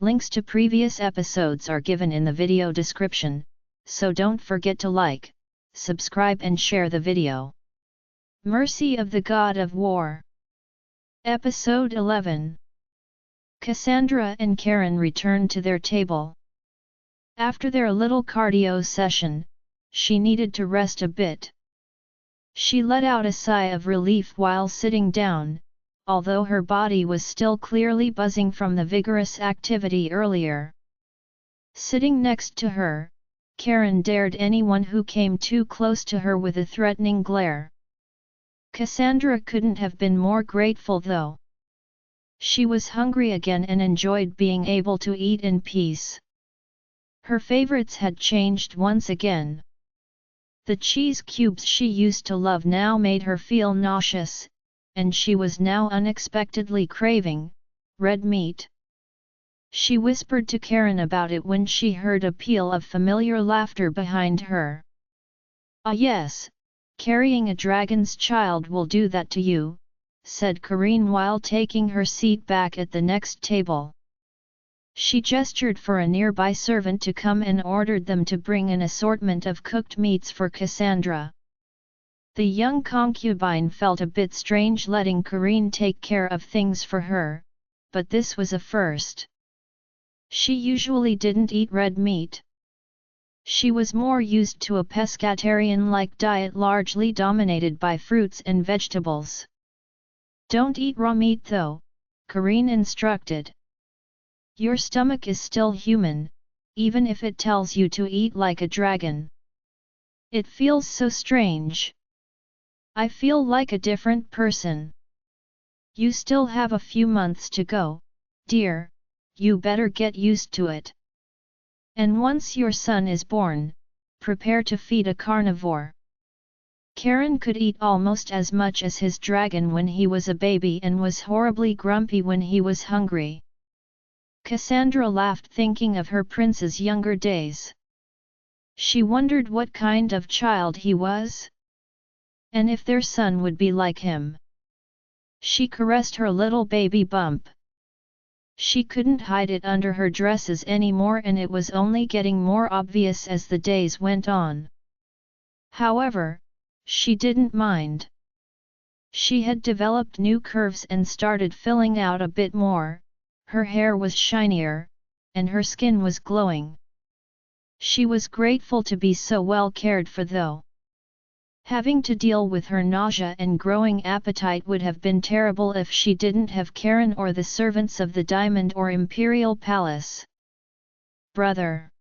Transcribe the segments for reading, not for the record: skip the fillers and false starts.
Links to previous episodes are given in the video description, so don't forget to like, subscribe and share the video. Mercy of the God of War. Episode 11. Cassandra and Karen returned to their table. After their little cardio session, she needed to rest a bit. She let out a sigh of relief while sitting down, although her body was still clearly buzzing from the vigorous activity earlier. Sitting next to her, Karen dared anyone who came too close to her with a threatening glare. Cassandra couldn't have been more grateful though. She was hungry again and enjoyed being able to eat in peace. Her favorites had changed once again. The cheese cubes she used to love now made her feel nauseous, and she was now unexpectedly craving red meat. She whispered to Karen about it when she heard a peal of familiar laughter behind her. "Ah yes, carrying a dragon's child will do that to you," said Karen while taking her seat back at the next table. She gestured for a nearby servant to come and ordered them to bring an assortment of cooked meats for Cassandra. The young concubine felt a bit strange letting Karen take care of things for her, but this was a first. She usually didn't eat red meat. She was more used to a pescatarian-like diet largely dominated by fruits and vegetables. "Don't eat raw meat though," Karen instructed. "Your stomach is still human, even if it tells you to eat like a dragon. It feels so strange. I feel like a different person." "You still have a few months to go, dear, you better get used to it. And once your son is born, prepare to feed a carnivore." Karen could eat almost as much as his dragon when he was a baby and was horribly grumpy when he was hungry. Cassandra laughed thinking of her prince's younger days. She wondered what kind of child he was, and if their son would be like him. She caressed her little baby bump. She couldn't hide it under her dresses anymore and it was only getting more obvious as the days went on. However, she didn't mind. She had developed new curves and started filling out a bit more, her hair was shinier, and her skin was glowing. She was grateful to be so well cared for though. Having to deal with her nausea and growing appetite would have been terrible if she didn't have Karen or the servants of the Diamond or Imperial Palace. "Brother."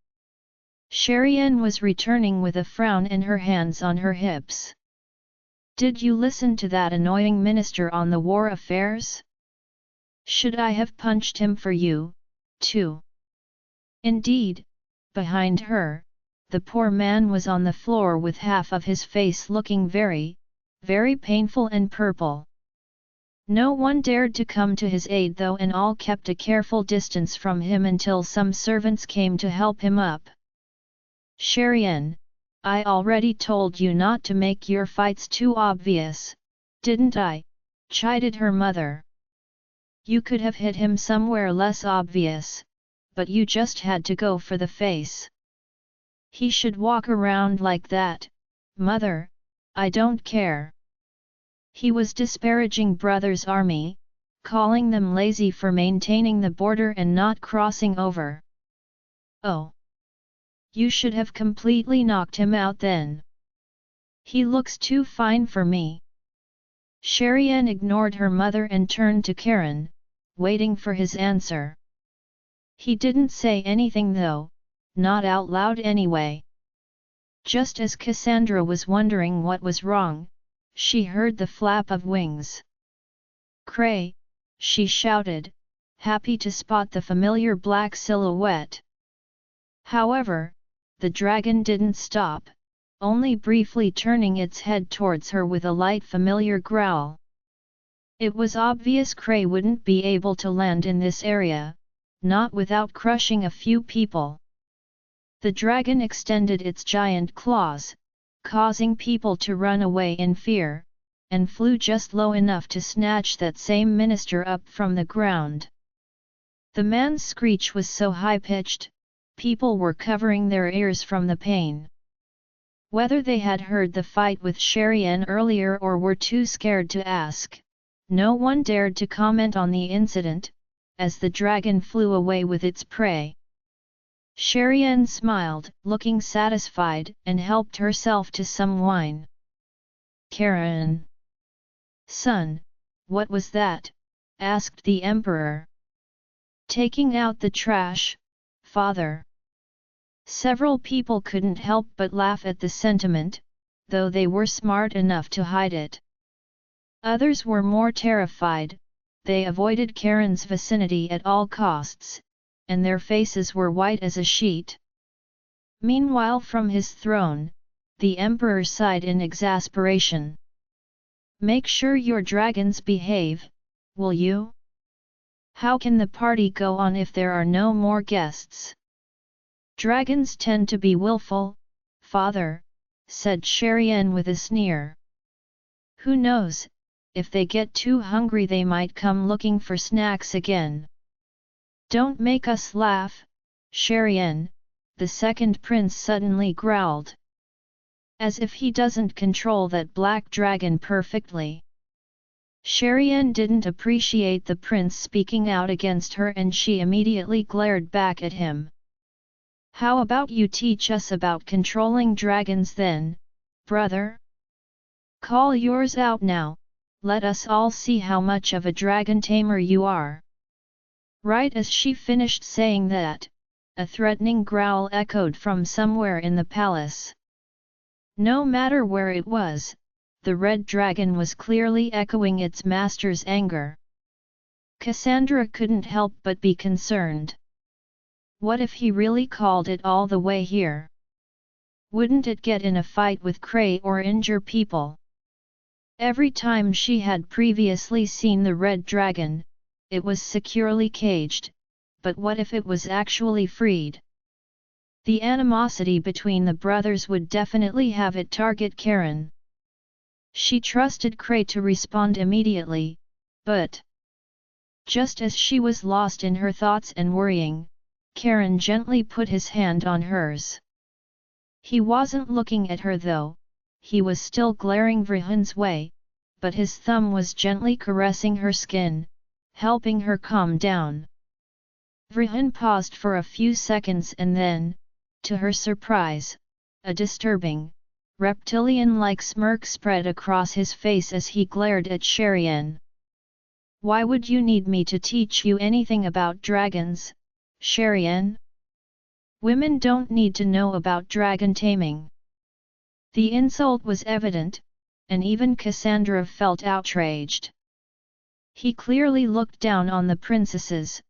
Sherian was returning with a frown and her hands on her hips. "Did you listen to that annoying minister on the war affairs? Should I have punched him for you, too?" Indeed, behind her, the poor man was on the floor with half of his face looking very, very painful and purple. No one dared to come to his aid though and all kept a careful distance from him until some servants came to help him up. "Sherian, I already told you not to make your fights too obvious, didn't I?" chided her mother. "You could have hit him somewhere less obvious, but you just had to go for the face. He should walk around like that, mother, I don't care." He was disparaging Brother's army, calling them lazy for maintaining the border and not crossing over. "Oh! You should have completely knocked him out then. He looks too fine for me." Sherian ignored her mother and turned to Karen, waiting for his answer. He didn't say anything though, not out loud anyway. Just as Cassandra was wondering what was wrong, she heard the flap of wings. "Cray!" she shouted, happy to spot the familiar black silhouette. However, the dragon didn't stop, only briefly turning its head towards her with a light familiar growl. It was obvious Cray wouldn't be able to land in this area, not without crushing a few people. The dragon extended its giant claws, causing people to run away in fear, and flew just low enough to snatch that same minister up from the ground. The man's screech was so high-pitched, people were covering their ears from the pain. Whether they had heard the fight with Sherian earlier or were too scared to ask, no one dared to comment on the incident, as the dragon flew away with its prey. Sherian smiled, looking satisfied, and helped herself to some wine. "Karen, son, what was that?" asked the emperor. "Taking out the trash, father." Several people couldn't help but laugh at the sentiment, though they were smart enough to hide it. Others were more terrified, they avoided Karen's vicinity at all costs, and their faces were white as a sheet. Meanwhile, from his throne, the emperor sighed in exasperation. "Make sure your dragons behave, will you? How can the party go on if there are no more guests?" "Dragons tend to be willful, father," said Sherian with a sneer. "Who knows, if they get too hungry they might come looking for snacks again." "Don't make us laugh, Sherian," the second prince suddenly growled. "As if he doesn't control that black dragon perfectly." Sherian didn't appreciate the prince speaking out against her and she immediately glared back at him. "How about you teach us about controlling dragons then, brother? Call yours out now, let us all see how much of a dragon tamer you are." Right as she finished saying that, a threatening growl echoed from somewhere in the palace. No matter where it was, the red dragon was clearly echoing its master's anger. Cassandra couldn't help but be concerned. What if he really called it all the way here? Wouldn't it get in a fight with Cray or injure people? Every time she had previously seen the red dragon, it was securely caged, but what if it was actually freed? The animosity between the brothers would definitely have it target Karen. She trusted Cray to respond immediately, but just as she was lost in her thoughts and worrying, Karen gently put his hand on hers. He wasn't looking at her though, he was still glaring Vrihan's way, but his thumb was gently caressing her skin, helping her calm down. Vrihan paused for a few seconds and then, to her surprise, a disturbing, reptilian-like smirk spread across his face as he glared at Sherian. "Why would you need me to teach you anything about dragons, Sherian? Women don't need to know about dragon taming." The insult was evident, and even Cassandra felt outraged. He clearly looked down on the princesses,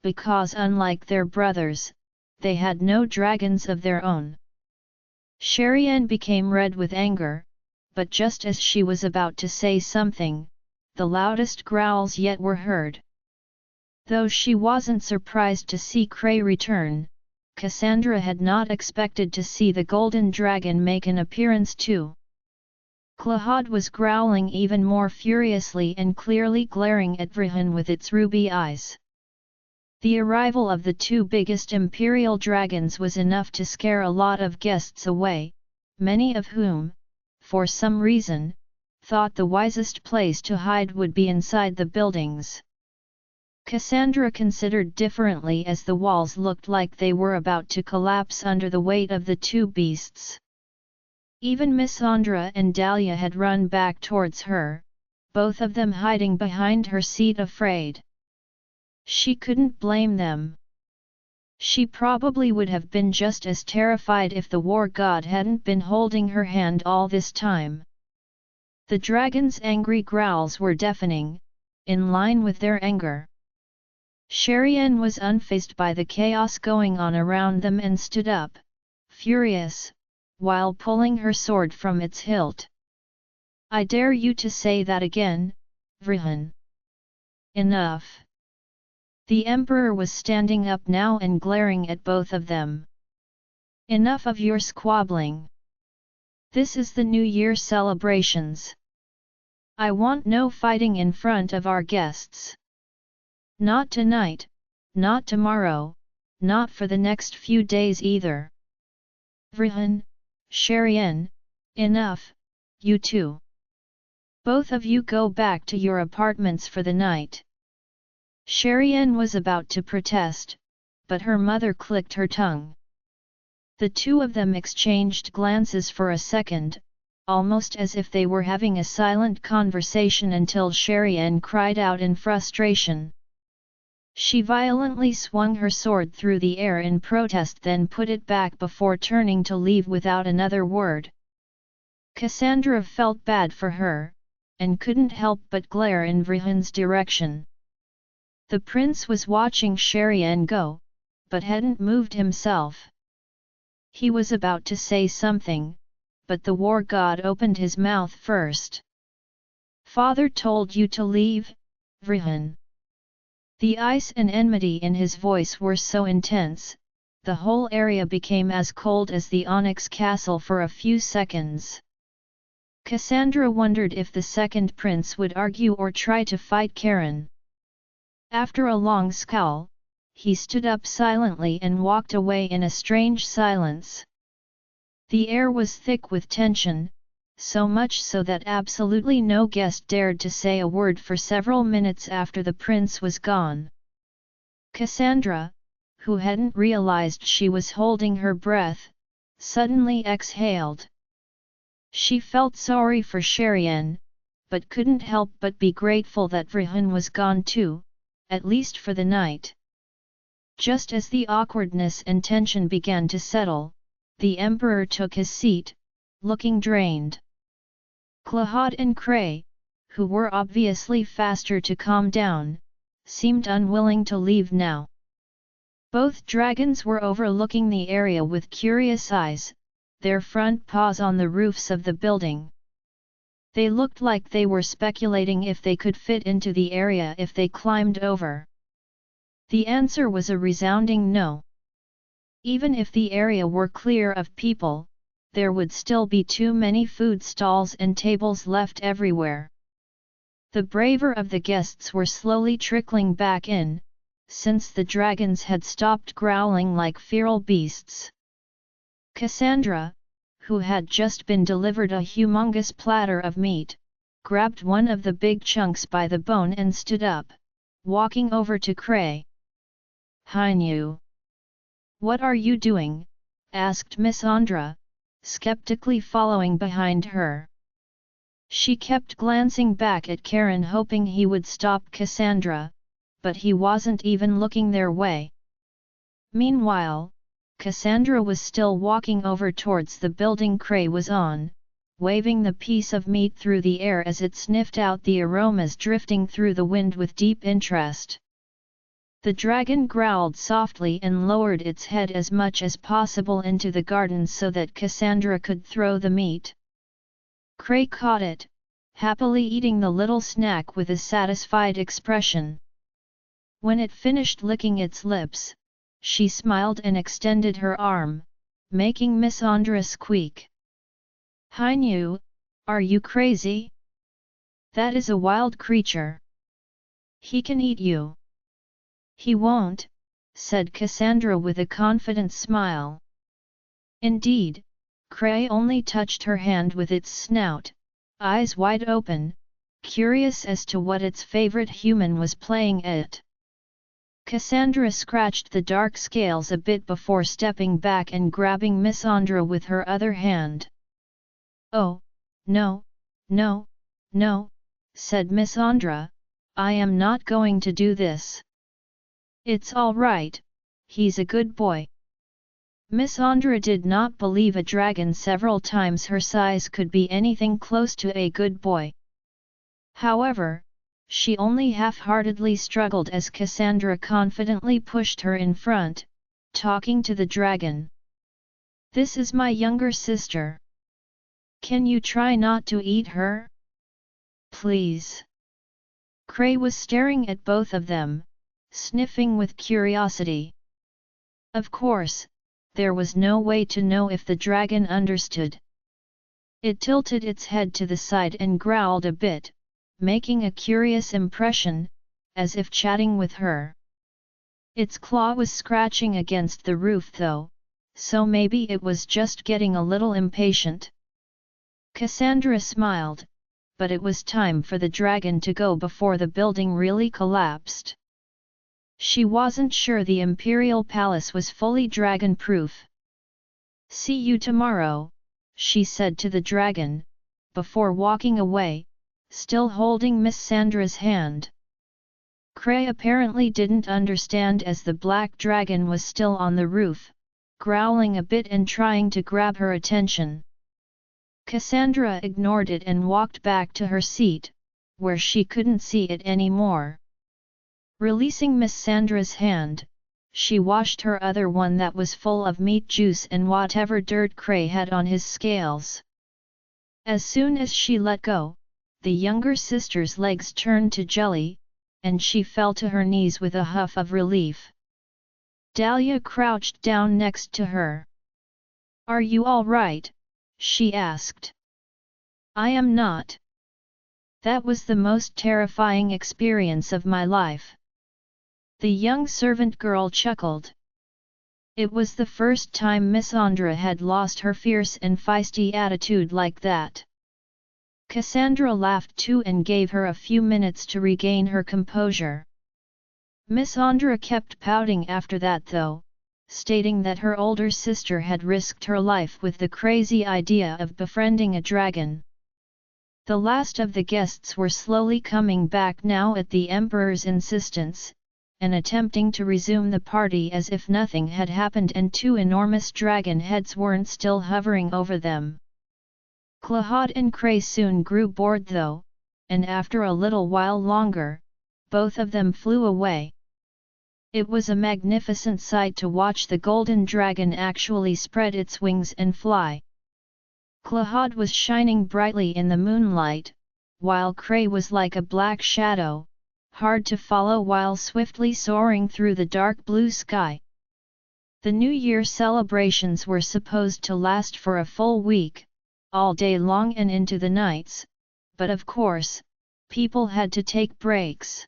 because unlike their brothers, they had no dragons of their own. Sherian became red with anger, but just as she was about to say something, the loudest growls yet were heard. Though she wasn't surprised to see Cray return, Cassandra had not expected to see the golden dragon make an appearance too. Claude was growling even more furiously and clearly glaring at Vrihan with its ruby eyes. The arrival of the two biggest Imperial dragons was enough to scare a lot of guests away, many of whom, for some reason, thought the wisest place to hide would be inside the buildings. Cassandra considered differently as the walls looked like they were about to collapse under the weight of the two beasts. Even Miss Andra and Dahlia had run back towards her, both of them hiding behind her seat afraid. She couldn't blame them. She probably would have been just as terrified if the war god hadn't been holding her hand all this time. The dragon's angry growls were deafening, in line with their anger. Sherian was unfazed by the chaos going on around them and stood up, furious, while pulling her sword from its hilt. "I dare you to say that again, Vrihan. Enough." The emperor was standing up now and glaring at both of them. "Enough of your squabbling. This is the New Year celebrations. I want no fighting in front of our guests. Not tonight, Not tomorrow, not for the next few days either. Vrihan, Sharian, enough, you two. Both of you go back to your apartments for the night. Sharian was about to protest, but her mother clicked her tongue. The two of them exchanged glances for a second, almost as if they were having a silent conversation until Sharian cried out in frustration. She violently swung her sword through the air in protest, then put it back before turning to leave without another word. Cassandra felt bad for her, and couldn't help but glare in Vrihan's direction. The prince was watching Sharian go, but hadn't moved himself. He was about to say something, but the war god opened his mouth first. Father told you to leave, Vrihan. The ice and enmity in his voice were so intense, the whole area became as cold as the onyx castle for a few seconds. Cassandra wondered if the second prince would argue or try to fight Karen. After a long scowl, he stood up silently and walked away in a strange silence. The air was thick with tension, so much so that absolutely no guest dared to say a word for several minutes after the prince was gone. Cassandra, who hadn't realized she was holding her breath, suddenly exhaled. She felt sorry for Sharian, but couldn't help but be grateful that Vrihan was gone too, at least for the night. Just as the awkwardness and tension began to settle, the emperor took his seat, looking drained. Claude and Cray, who were obviously faster to calm down, seemed unwilling to leave now. Both dragons were overlooking the area with curious eyes, their front paws on the roofs of the building. They looked like they were speculating if they could fit into the area if they climbed over. The answer was a resounding no. Even if the area were clear of people, there would still be too many food stalls and tables left everywhere. The braver of the guests were slowly trickling back in, since the dragons had stopped growling like feral beasts. Cassandra, who had just been delivered a humongous platter of meat, grabbed one of the big chunks by the bone and stood up, walking over to Cray. "Hainu! What are you doing?" asked Miss Andra, skeptically following behind her. She kept glancing back at Karen hoping he would stop Cassandra, but he wasn't even looking their way. Meanwhile, Cassandra was still walking over towards the building Cray was on, waving the piece of meat through the air as it sniffed out the aromas drifting through the wind with deep interest. The dragon growled softly and lowered its head as much as possible into the garden so that Cassandra could throw the meat. Cray caught it, happily eating the little snack with a satisfied expression. When it finished licking its lips, she smiled and extended her arm, making Miss Andra squeak. "Hainu, are you crazy? That is a wild creature. He can eat you." "He won't," said Cassandra with a confident smile. Indeed, Cray only touched her hand with its snout, eyes wide open, curious as to what its favorite human was playing at. Cassandra scratched the dark scales a bit before stepping back and grabbing Miss Andra with her other hand. "Oh, no, no, no," said Miss Andra, "I am not going to do this." "It's all right, he's a good boy." Miss Andra did not believe a dragon several times her size could be anything close to a good boy. However, she only half-heartedly struggled as Cassandra confidently pushed her in front, talking to the dragon. "This is my younger sister. Can you try not to eat her? Please." Cray was staring at both of them, sniffing with curiosity. Of course, there was no way to know if the dragon understood. It tilted its head to the side and growled a bit, making a curious impression, as if chatting with her. Its claw was scratching against the roof though, so maybe it was just getting a little impatient. Cassandra smiled, but it was time for the dragon to go before the building really collapsed. She wasn't sure the Imperial Palace was fully dragon-proof. "See you tomorrow," she said to the dragon, before walking away, still holding Miss Sandra's hand. Cray apparently didn't understand as the black dragon was still on the roof, growling a bit and trying to grab her attention. Cassandra ignored it and walked back to her seat, where she couldn't see it anymore. Releasing Miss Sandra's hand, she washed her other one that was full of meat juice and whatever dirt Cray had on his scales. As soon as she let go, the younger sister's legs turned to jelly, and she fell to her knees with a huff of relief. Dahlia crouched down next to her. "Are you all right?" she asked. "I am not. That was the most terrifying experience of my life." The young servant girl chuckled. It was the first time Miss Andra had lost her fierce and feisty attitude like that. Cassandra laughed too and gave her a few minutes to regain her composure. Miss Andra kept pouting after that though, stating that her older sister had risked her life with the crazy idea of befriending a dragon. The last of the guests were slowly coming back now at the Emperor's insistence, and attempting to resume the party as if nothing had happened and two enormous dragon heads weren't still hovering over them. Claude and Cray soon grew bored though, and after a little while longer, both of them flew away. It was a magnificent sight to watch the golden dragon actually spread its wings and fly. Claude was shining brightly in the moonlight, while Cray was like a black shadow, hard to follow while swiftly soaring through the dark blue sky. The New Year celebrations were supposed to last for a full week, all day long and into the nights, but of course, people had to take breaks.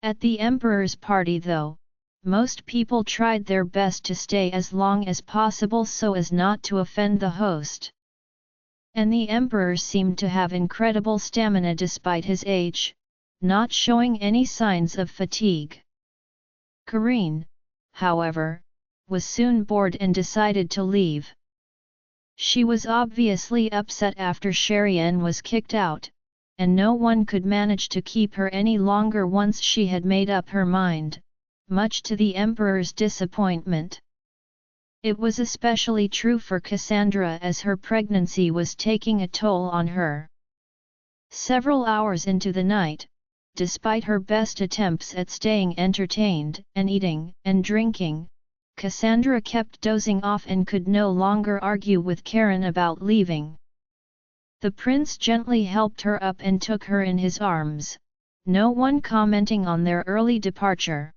At the Emperor's party though, most people tried their best to stay as long as possible so as not to offend the host. And the Emperor seemed to have incredible stamina despite his age, not showing any signs of fatigue. Karine, however, was soon bored and decided to leave. She was obviously upset after Sherian was kicked out, and no one could manage to keep her any longer once she had made up her mind, much to the Emperor's disappointment. It was especially true for Cassandra as her pregnancy was taking a toll on her. Several hours into the night, despite her best attempts at staying entertained and eating and drinking, Cassandra kept dozing off and could no longer argue with Karen about leaving. The prince gently helped her up and took her in his arms, no one commenting on their early departure.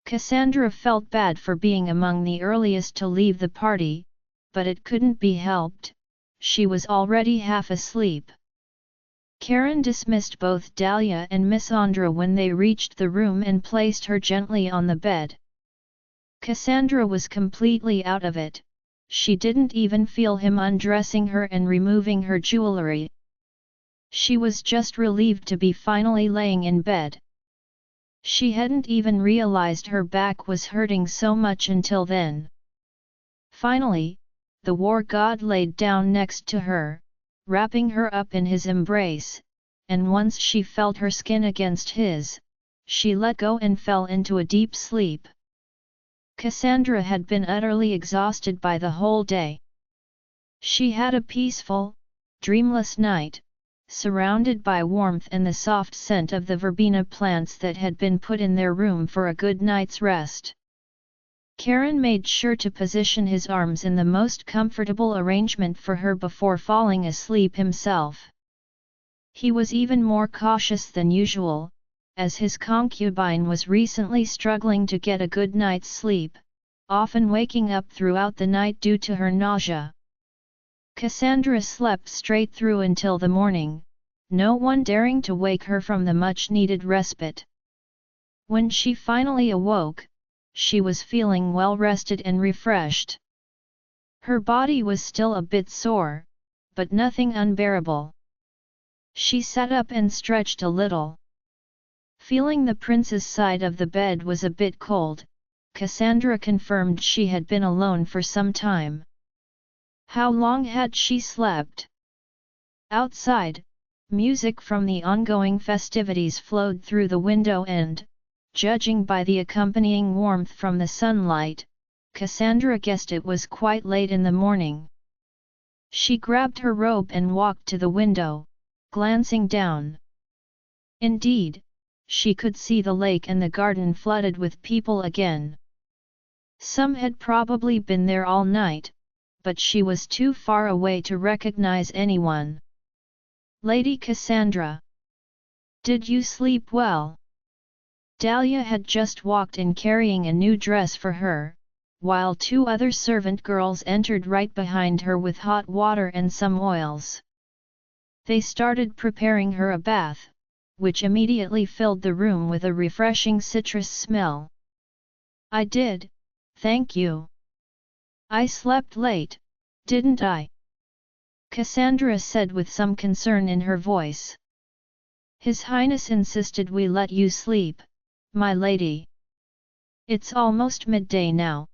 Cassandra felt bad for being among the earliest to leave the party, but it couldn't be helped, she was already half asleep. Karen dismissed both Dahlia and Miss Andra when they reached the room and placed her gently on the bed. Cassandra was completely out of it, she didn't even feel him undressing her and removing her jewelry. She was just relieved to be finally laying in bed. She hadn't even realized her back was hurting so much until then. Finally, the war god laid down next to her, wrapping her up in his embrace, and once she felt her skin against his, she let go and fell into a deep sleep. Cassandra had been utterly exhausted by the whole day. She had a peaceful, dreamless night, surrounded by warmth and the soft scent of the verbena plants that had been put in their room for a good night's rest. Karen made sure to position his arms in the most comfortable arrangement for her before falling asleep himself. He was even more cautious than usual, as his concubine was recently struggling to get a good night's sleep, often waking up throughout the night due to her nausea. Cassandra slept straight through until the morning, no one daring to wake her from the much-needed respite. When she finally awoke, she was feeling well rested and refreshed. Her body was still a bit sore, but nothing unbearable. She sat up and stretched a little. Feeling the prince's side of the bed was a bit cold, Cassandra confirmed she had been alone for some time. How long had she slept? Outside, music from the ongoing festivities flowed through the window and, judging by the accompanying warmth from the sunlight, Cassandra guessed it was quite late in the morning. She grabbed her robe and walked to the window, glancing down. Indeed, she could see the lake and the garden flooded with people again. Some had probably been there all night, but she was too far away to recognize anyone. Lady Cassandra, did you sleep well? Dahlia had just walked in carrying a new dress for her, while two other servant girls entered right behind her with hot water and some oils. They started preparing her a bath, which immediately filled the room with a refreshing citrus smell. I did, thank you. I slept late, didn't I? Cassandra said with some concern in her voice. His Highness insisted we let you sleep, my lady. It's almost midday now,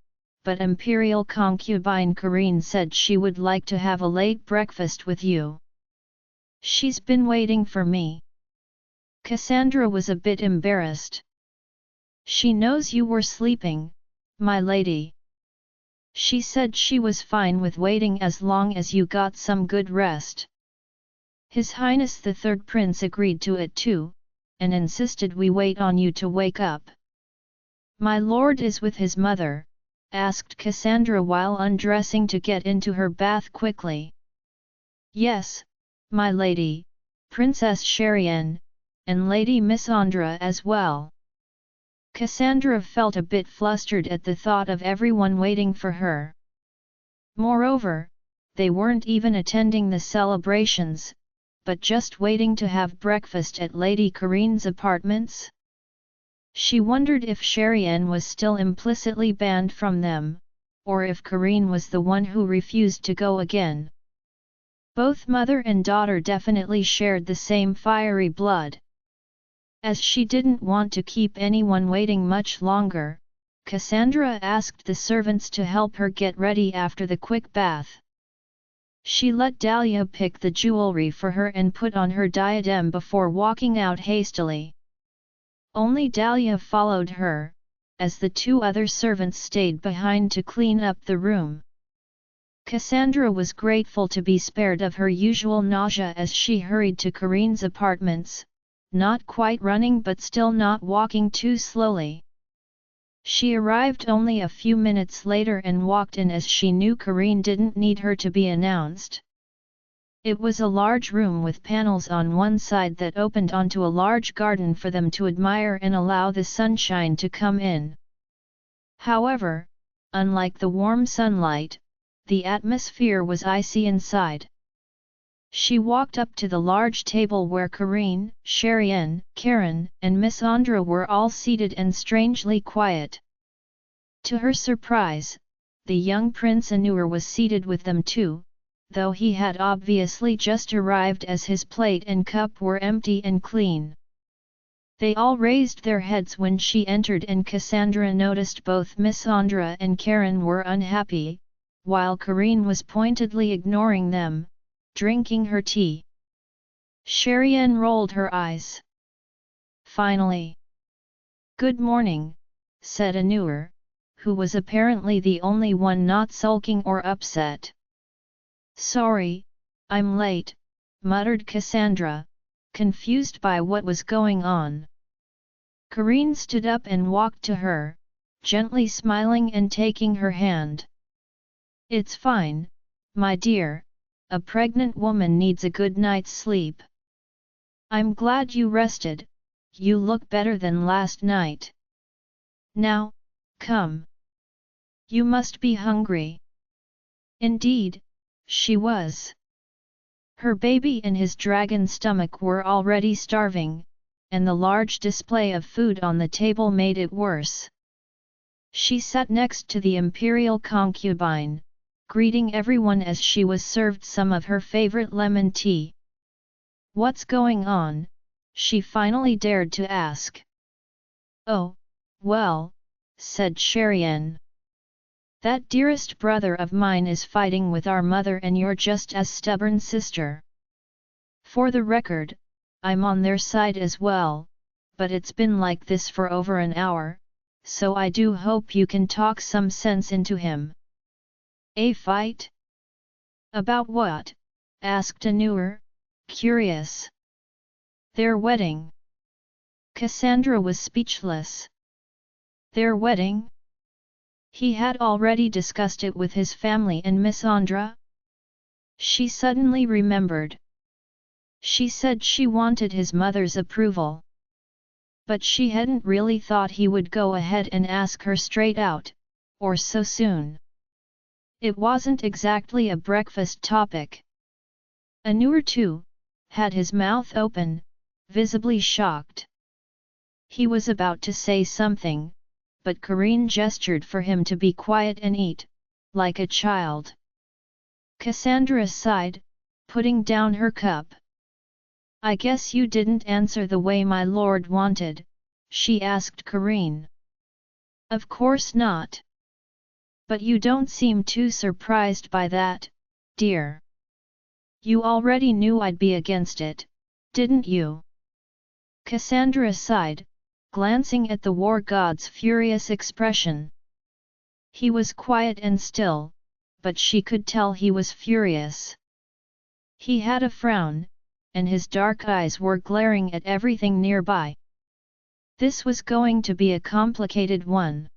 but Imperial concubine Karine said she would like to have a late breakfast with you. She's been waiting for me. Cassandra was a bit embarrassed. She knows you were sleeping, my lady. She said she was fine with waiting as long as you got some good rest. His Highness the Third Prince agreed to it too, and insisted we wait on you to wake up. My lord is with his mother? Asked Cassandra while undressing to get into her bath quickly. Yes, my lady, Princess Sherian, and Lady Missandra as well. Cassandra felt a bit flustered at the thought of everyone waiting for her. Moreover, they weren't even attending the celebrations, but just waiting to have breakfast at Lady Karine's apartments. She wondered if Sherian was still implicitly banned from them, or if Karine was the one who refused to go again. Both mother and daughter definitely shared the same fiery blood. As she didn't want to keep anyone waiting much longer, Cassandra asked the servants to help her get ready after the quick bath. She let Dahlia pick the jewelry for her and put on her diadem before walking out hastily. Only Dahlia followed her, as the two other servants stayed behind to clean up the room. Cassandra was grateful to be spared of her usual nausea as she hurried to Karine's apartments, not quite running but still not walking too slowly. She arrived only a few minutes later and walked in as she knew Karine didn't need her to be announced. It was a large room with panels on one side that opened onto a large garden for them to admire and allow the sunshine to come in. However, unlike the warm sunlight, the atmosphere was icy inside. She walked up to the large table where Karine, Sherian, Karen, and Missandra were all seated and strangely quiet. To her surprise, the young Prince Anur was seated with them too, though he had obviously just arrived as his plate and cup were empty and clean. They all raised their heads when she entered and Cassandra noticed both Missandra and Karen were unhappy, while Karine was pointedly ignoring them, drinking her tea. Sherian rolled her eyes. Finally. Good morning, said Anur, who was apparently the only one not sulking or upset. Sorry, I'm late, muttered Cassandra, confused by what was going on. Karine stood up and walked to her, gently smiling and taking her hand. It's fine, my dear. A pregnant woman needs a good night's sleep. I'm glad you rested, you look better than last night. Now, come. You must be hungry. Indeed, she was. Her baby and his dragon stomach were already starving, and the large display of food on the table made it worse. She sat next to the Imperial concubine, greeting everyone as she was served some of her favorite lemon tea. "What's going on?" she finally dared to ask. "Oh, well," said Sherian. "That dearest brother of mine is fighting with our mother and you're just as stubborn sister. For the record, I'm on their side as well, but it's been like this for over an hour, so I do hope you can talk some sense into him." "A fight? About what?" asked Anur, curious. "Their wedding." Cassandra was speechless. Their wedding? He had already discussed it with his family and Miss Andra? She suddenly remembered. She said she wanted his mother's approval. But she hadn't really thought he would go ahead and ask her straight out, or so soon. It wasn't exactly a breakfast topic. Anur too, had his mouth open, visibly shocked. He was about to say something, but Karine gestured for him to be quiet and eat, like a child. Cassandra sighed, putting down her cup. "I guess you didn't answer the way my lord wanted," she asked Karine. "Of course not. But you don't seem too surprised by that, dear. You already knew I'd be against it, didn't you?" Cassandra sighed, glancing at the war god's furious expression. He was quiet and still, but she could tell he was furious. He had a frown, and his dark eyes were glaring at everything nearby. This was going to be a complicated one.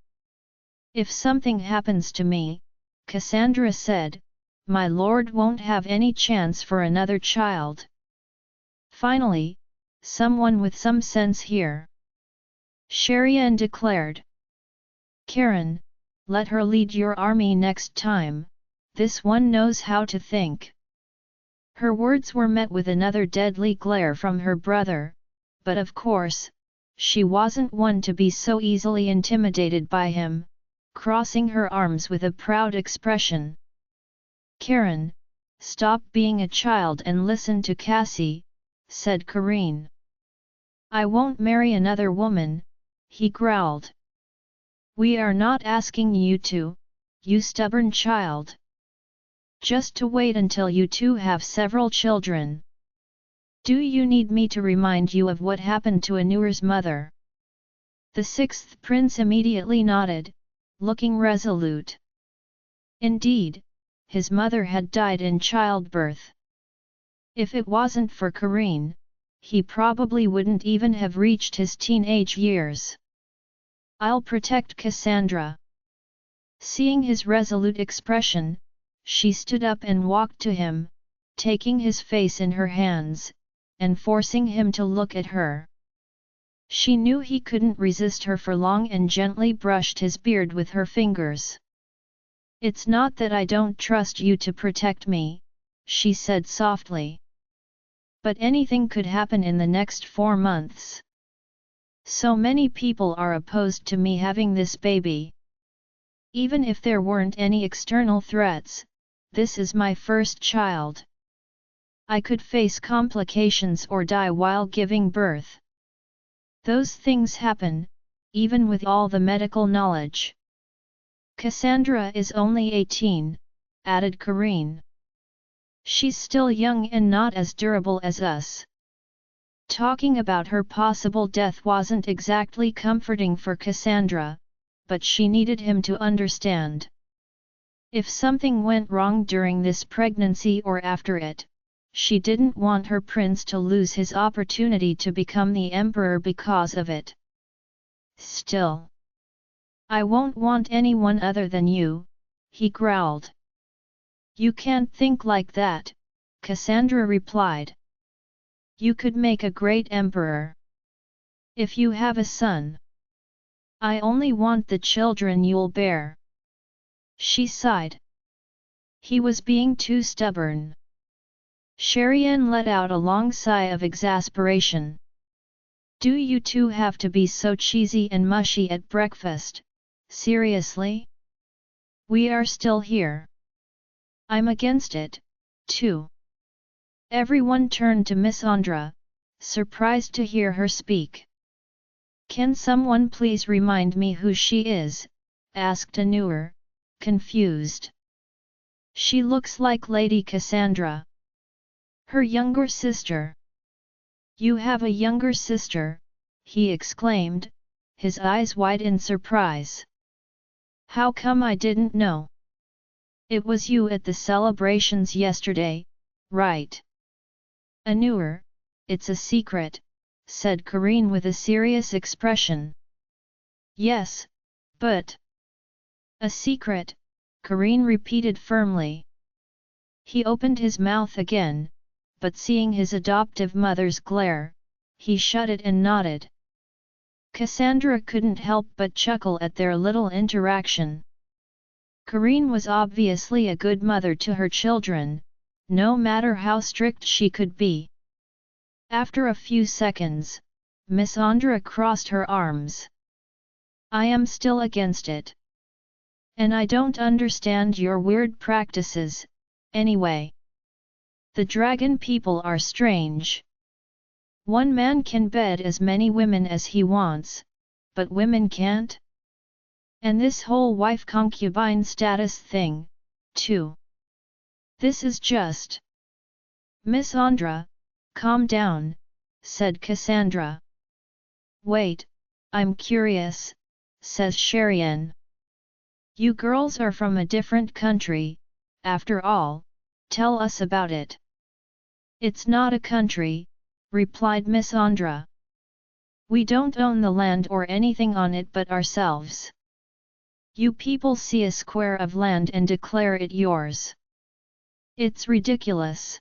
"If something happens to me," Cassandra said, "my lord won't have any chance for another child." "Finally, someone with some sense here," Sherian declared. "Karen, let her lead your army next time, this one knows how to think." Her words were met with another deadly glare from her brother, but of course, she wasn't one to be so easily intimidated by him, crossing her arms with a proud expression. "Karen, stop being a child and listen to Cassie," said Karine. "I won't marry another woman," he growled. "We are not asking you to, you stubborn child. Just to wait until you two have several children. Do you need me to remind you of what happened to Anur's mother?" The sixth prince immediately nodded, looking resolute. Indeed, his mother had died in childbirth. If it wasn't for Karine, he probably wouldn't even have reached his teenage years. "I'll protect Cassandra." Seeing his resolute expression, she stood up and walked to him, taking his face in her hands, and forcing him to look at her. She knew he couldn't resist her for long and gently brushed his beard with her fingers. "It's not that I don't trust you to protect me," she said softly. "But anything could happen in the next 4 months. So many people are opposed to me having this baby. Even if there weren't any external threats, this is my first child. I could face complications or die while giving birth. Those things happen, even with all the medical knowledge." "Cassandra is only 18, added Karine. "She's still young and not as durable as us." Talking about her possible death wasn't exactly comforting for Cassandra, but she needed him to understand. If something went wrong during this pregnancy or after it, she didn't want her prince to lose his opportunity to become the emperor because of it. "Still, I won't want anyone other than you," he growled. "You can't think like that," Cassandra replied. "You could make a great emperor. If you have a son. I only want the children you'll bear." She sighed. He was being too stubborn. Sherian let out a long sigh of exasperation. Do you two have to be so cheesy and mushy at breakfast, seriously? We are still here. I'm against it, too. Everyone turned to Miss Andra, surprised to hear her speak. Can someone please remind me who she is? Asked a newer, confused. She looks like Lady Cassandra. Her younger sister. You have a younger sister, he exclaimed, his eyes wide in surprise. How come I didn't know? It was you at the celebrations yesterday, right? A newer, it's a secret, said Kareen with a serious expression. Yes, but... A secret, Kareen repeated firmly. He opened his mouth again, but seeing his adoptive mother's glare, he shut it and nodded. Cassandra couldn't help but chuckle at their little interaction. Kareen was obviously a good mother to her children, no matter how strict she could be. After a few seconds, Miss Andra crossed her arms. I am still against it. And I don't understand your weird practices, anyway. The dragon people are strange. One man can bed as many women as he wants, but women can't? And this whole wife-concubine status thing, too. This is just... Miss Andra, calm down, said Cassandra. Wait, I'm curious, says Sherian. You girls are from a different country, after all, tell us about it. It's not a country, replied Miss Andra. We don't own the land or anything on it but ourselves. You people see a square of land and declare it yours. It's ridiculous.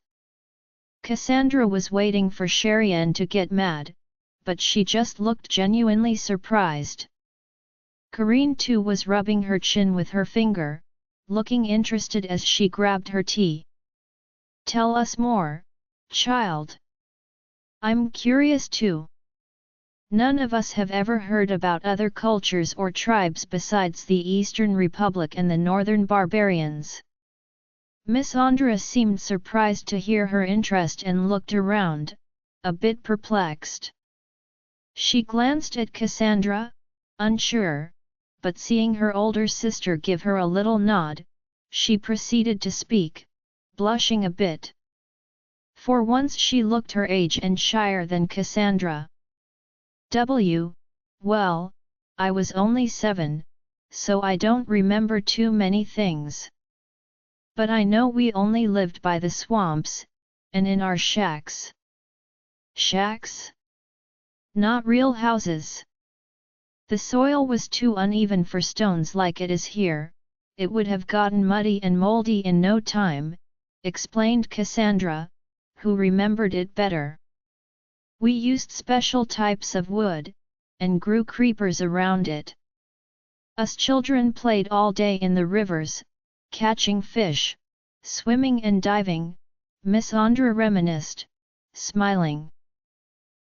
Cassandra was waiting for Sherian to get mad, but she just looked genuinely surprised. Kareen too was rubbing her chin with her finger, looking interested as she grabbed her tea. Tell us more, child. I'm curious too. None of us have ever heard about other cultures or tribes besides the Eastern Republic and the Northern Barbarians. Miss Andra seemed surprised to hear her interest and looked around, a bit perplexed. She glanced at Cassandra, unsure, but seeing her older sister give her a little nod, she proceeded to speak, blushing a bit. For once she looked her age and shyer than Cassandra. Well, I was only 7, so I don't remember too many things. But I know we only lived by the swamps, and in our shacks. Shacks? Not real houses. The soil was too uneven for stones like it is here, it would have gotten muddy and moldy in no time, explained Cassandra, who remembered it better. We used special types of wood, and grew creepers around it. Us children played all day in the rivers, catching fish, swimming and diving, Miss Andra reminisced, smiling.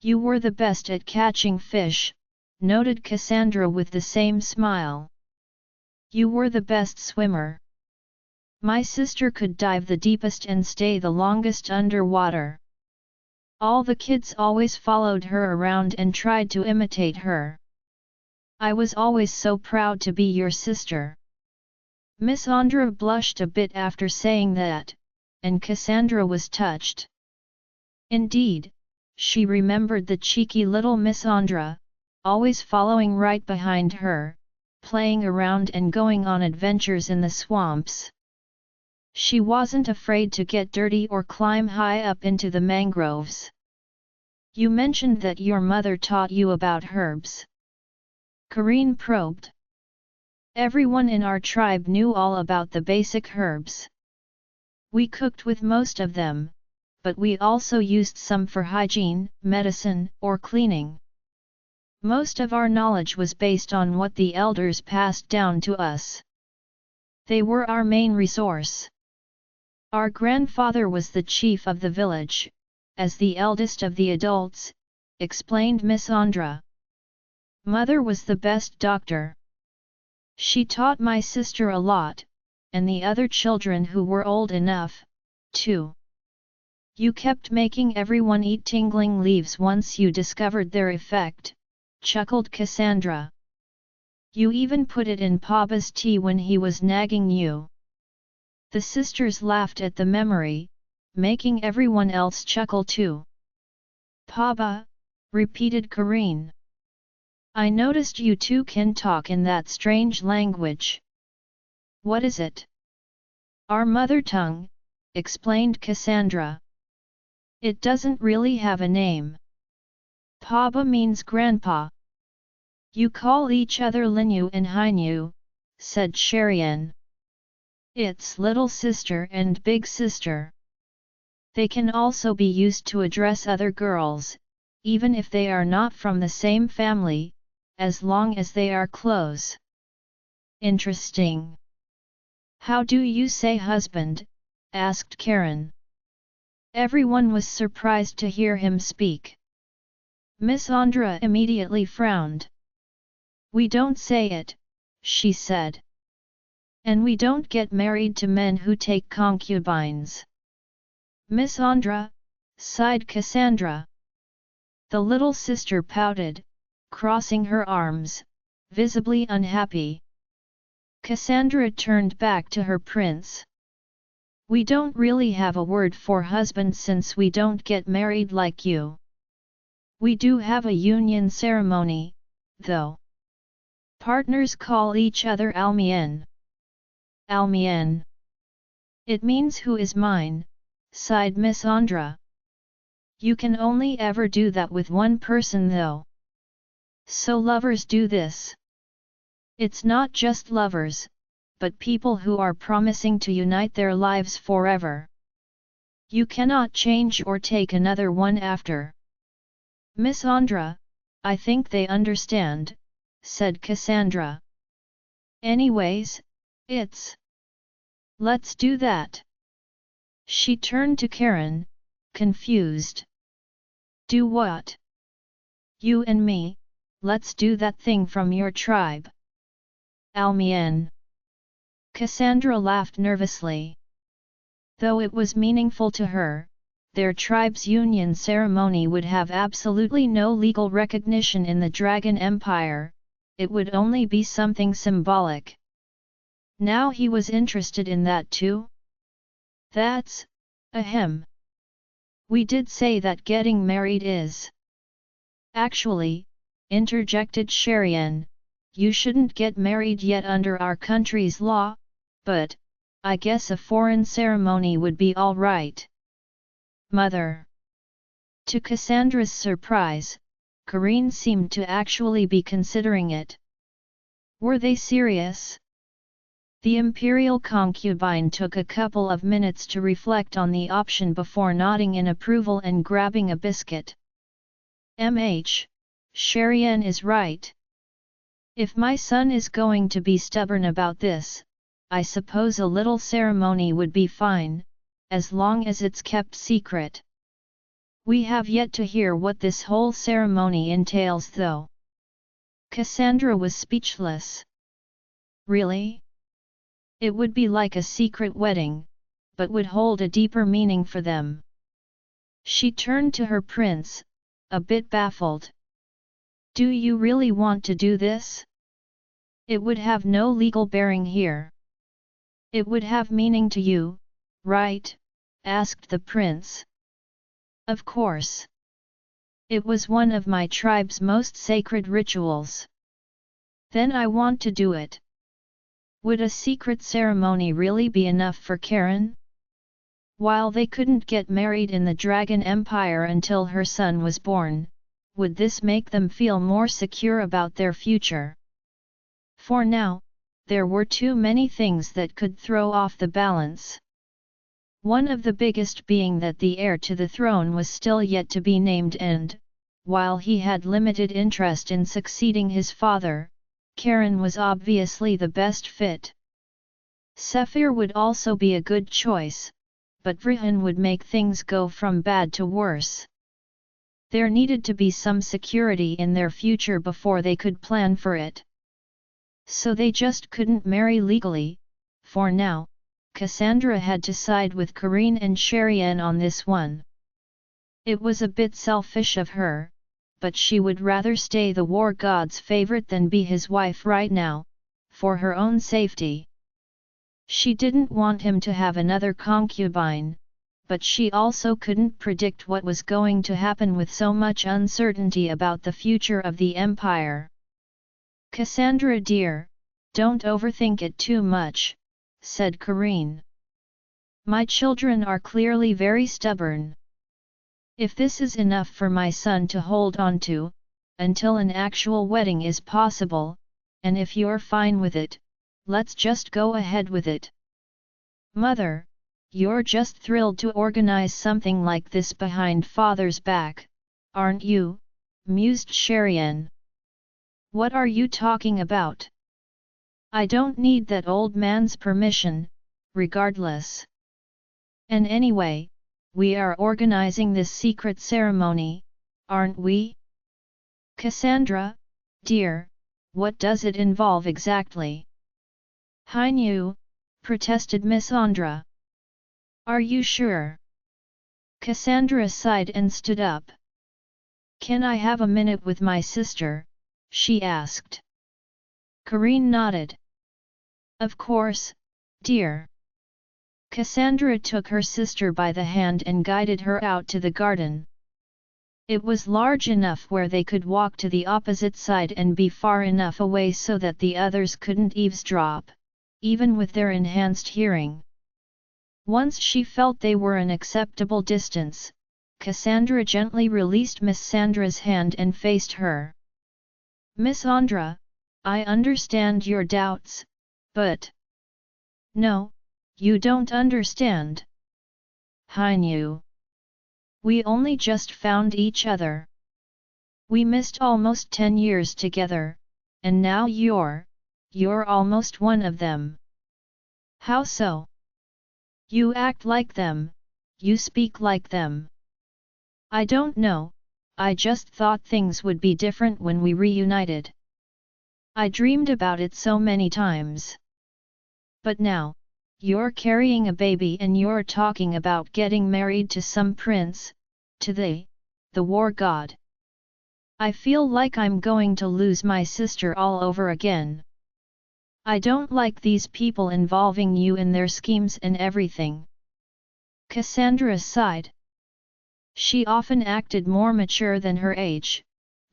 You were the best at catching fish, noted Cassandra with the same smile. You were the best swimmer. My sister could dive the deepest and stay the longest underwater. All the kids always followed her around and tried to imitate her. I was always so proud to be your sister. Miss Andra blushed a bit after saying that, and Cassandra was touched. Indeed, she remembered the cheeky little Miss Andra, always following right behind her, playing around and going on adventures in the swamps. She wasn't afraid to get dirty or climb high up into the mangroves. You mentioned that your mother taught you about herbs. Kareen probed. Everyone in our tribe knew all about the basic herbs. We cooked with most of them, but we also used some for hygiene, medicine, or cleaning. Most of our knowledge was based on what the elders passed down to us. They were our main resource. Our grandfather was the chief of the village, as the eldest of the adults, explained Miss Andra. Mother was the best doctor. She taught my sister a lot, and the other children who were old enough, too. You kept making everyone eat tingling leaves once you discovered their effect, chuckled Cassandra. You even put it in Papa's tea when he was nagging you. The sisters laughed at the memory, making everyone else chuckle too. Papa, repeated Karine. I noticed you two can talk in that strange language. What is it? Our mother tongue, explained Cassandra. It doesn't really have a name. Papa means grandpa. You call each other Linyu and Hainu, said Sherian. It's little sister and big sister. They can also be used to address other girls, even if they are not from the same family, as long as they are close. Interesting. How do you say husband? Asked Karen. Everyone was surprised to hear him speak. Miss Andra immediately frowned. We don't say it, she said. And we don't get married to men who take concubines. Miss Andra, sighed Cassandra. The little sister pouted, crossing her arms, visibly unhappy. Cassandra turned back to her prince. We don't really have a word for husband since we don't get married like you. We do have a union ceremony, though. Partners call each other Almien. Almien. It means who is mine, sighed Miss Andra. You can only ever do that with one person though. So lovers do this. It's not just lovers, but people who are promising to unite their lives forever. You cannot change or take another one after. Miss Andra, I think they understand, said Cassandra. Anyways, it's. Let's do that. She turned to Karen, confused. Do what? You and me, let's do that thing from your tribe. Almien. Cassandra laughed nervously. Though it was meaningful to her, their tribe's union ceremony would have absolutely no legal recognition in the Dragon Empire, it would only be something symbolic. Now he was interested in that too? That's, ahem. We did say that getting married is. Actually, interjected Sherian, you shouldn't get married yet under our country's law, but, I guess a foreign ceremony would be all right. Mother. To Cassandra's surprise, Karine seemed to actually be considering it. Were they serious? The Imperial concubine took a couple of minutes to reflect on the option before nodding in approval and grabbing a biscuit. Sherian is right. If my son is going to be stubborn about this, I suppose a little ceremony would be fine, as long as it's kept secret. We have yet to hear what this whole ceremony entails though. Cassandra was speechless. Really? It would be like a secret wedding, but would hold a deeper meaning for them. She turned to her prince, a bit baffled. Do you really want to do this? It would have no legal bearing here. It would have meaning to you, right? Asked the prince. Of course. It was one of my tribe's most sacred rituals. Then I want to do it. Would a secret ceremony really be enough for Karen? While they couldn't get married in the Dragon Empire until her son was born, would this make them feel more secure about their future? For now, there were too many things that could throw off the balance. One of the biggest being that the heir to the throne was still yet to be named and, while he had limited interest in succeeding his father, Karen was obviously the best fit. Sephir would also be a good choice, but Vrihan would make things go from bad to worse. There needed to be some security in their future before they could plan for it. So they just couldn't marry legally. For now, Cassandra had to side with Karine and Cherienne on this one. It was a bit selfish of her, but she would rather stay the war god's favorite than be his wife right now, for her own safety. She didn't want him to have another concubine, but she also couldn't predict what was going to happen with so much uncertainty about the future of the empire. "Cassandra dear, don't overthink it too much," said Karine. "My children are clearly very stubborn. If this is enough for my son to hold on to, until an actual wedding is possible, and if you're fine with it, let's just go ahead with it." "Mother, you're just thrilled to organize something like this behind father's back, aren't you?" mused Cherienne. "What are you talking about? I don't need that old man's permission, regardless. And anyway, we are organizing this secret ceremony, aren't we?" "Cassandra, dear, what does it involve exactly?" "Hi nu," protested Miss Andra. "Are you sure?" Cassandra sighed and stood up. "Can I have a minute with my sister?" she asked. Karine nodded. "Of course, dear." Cassandra took her sister by the hand and guided her out to the garden. It was large enough where they could walk to the opposite side and be far enough away so that the others couldn't eavesdrop, even with their enhanced hearing. Once she felt they were an acceptable distance, Cassandra gently released Miss Sandra's hand and faced her. "Miss Andra, I understand your doubts, but—" "No, you don't understand. Hi nu. We only just found each other. We missed almost 10 years together, and now you're almost one of them." "How so?" "You act like them, you speak like them." "I don't know, I just thought things would be different when we reunited. I dreamed about it so many times. But now, you're carrying a baby and you're talking about getting married to some prince, to the war god. I feel like I'm going to lose my sister all over again. I don't like these people involving you in their schemes and everything." Cassandra sighed. She often acted more mature than her age,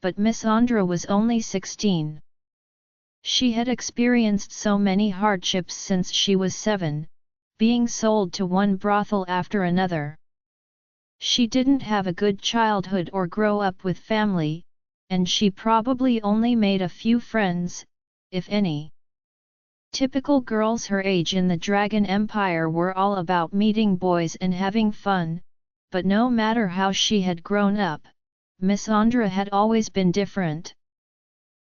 but Miss Andra was only 16. She had experienced so many hardships since she was 7, being sold to one brothel after another. She didn't have a good childhood or grow up with family, and she probably only made a few friends, if any. Typical girls her age in the Dragon Empire were all about meeting boys and having fun, but no matter how she had grown up, Miss Andra had always been different.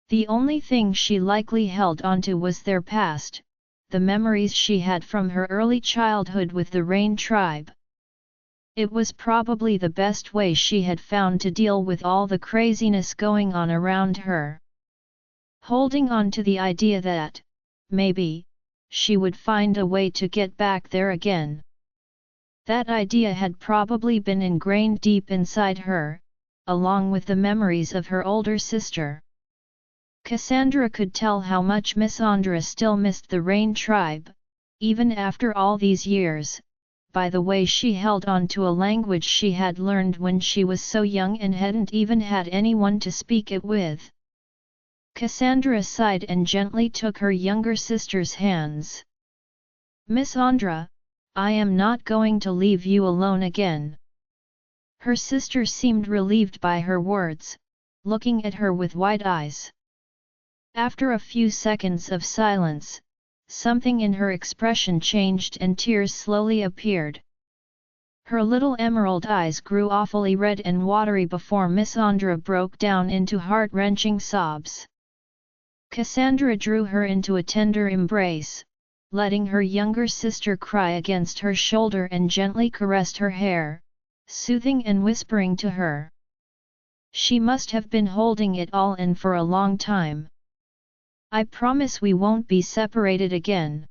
The only thing she likely held onto was their past, the memories she had from her early childhood with the Rain tribe. It was probably the best way she had found to deal with all the craziness going on around her. Holding on to the idea that, maybe, she would find a way to get back there again. That idea had probably been ingrained deep inside her, along with the memories of her older sister. Cassandra could tell how much Miss Andra still missed the Rain tribe, even after all these years, by the way she held on to a language she had learned when she was so young and hadn't even had anyone to speak it with. Cassandra sighed and gently took her younger sister's hands. "Miss Andra, I am not going to leave you alone again." Her sister seemed relieved by her words, looking at her with wide eyes. After a few seconds of silence, something in her expression changed and tears slowly appeared. Her little emerald eyes grew awfully red and watery before Miss Andra broke down into heart-wrenching sobs. Cassandra drew her into a tender embrace, letting her younger sister cry against her shoulder and gently caressed her hair, soothing and whispering to her. She must have been holding it all in for a long time. I promise we won't be separated again.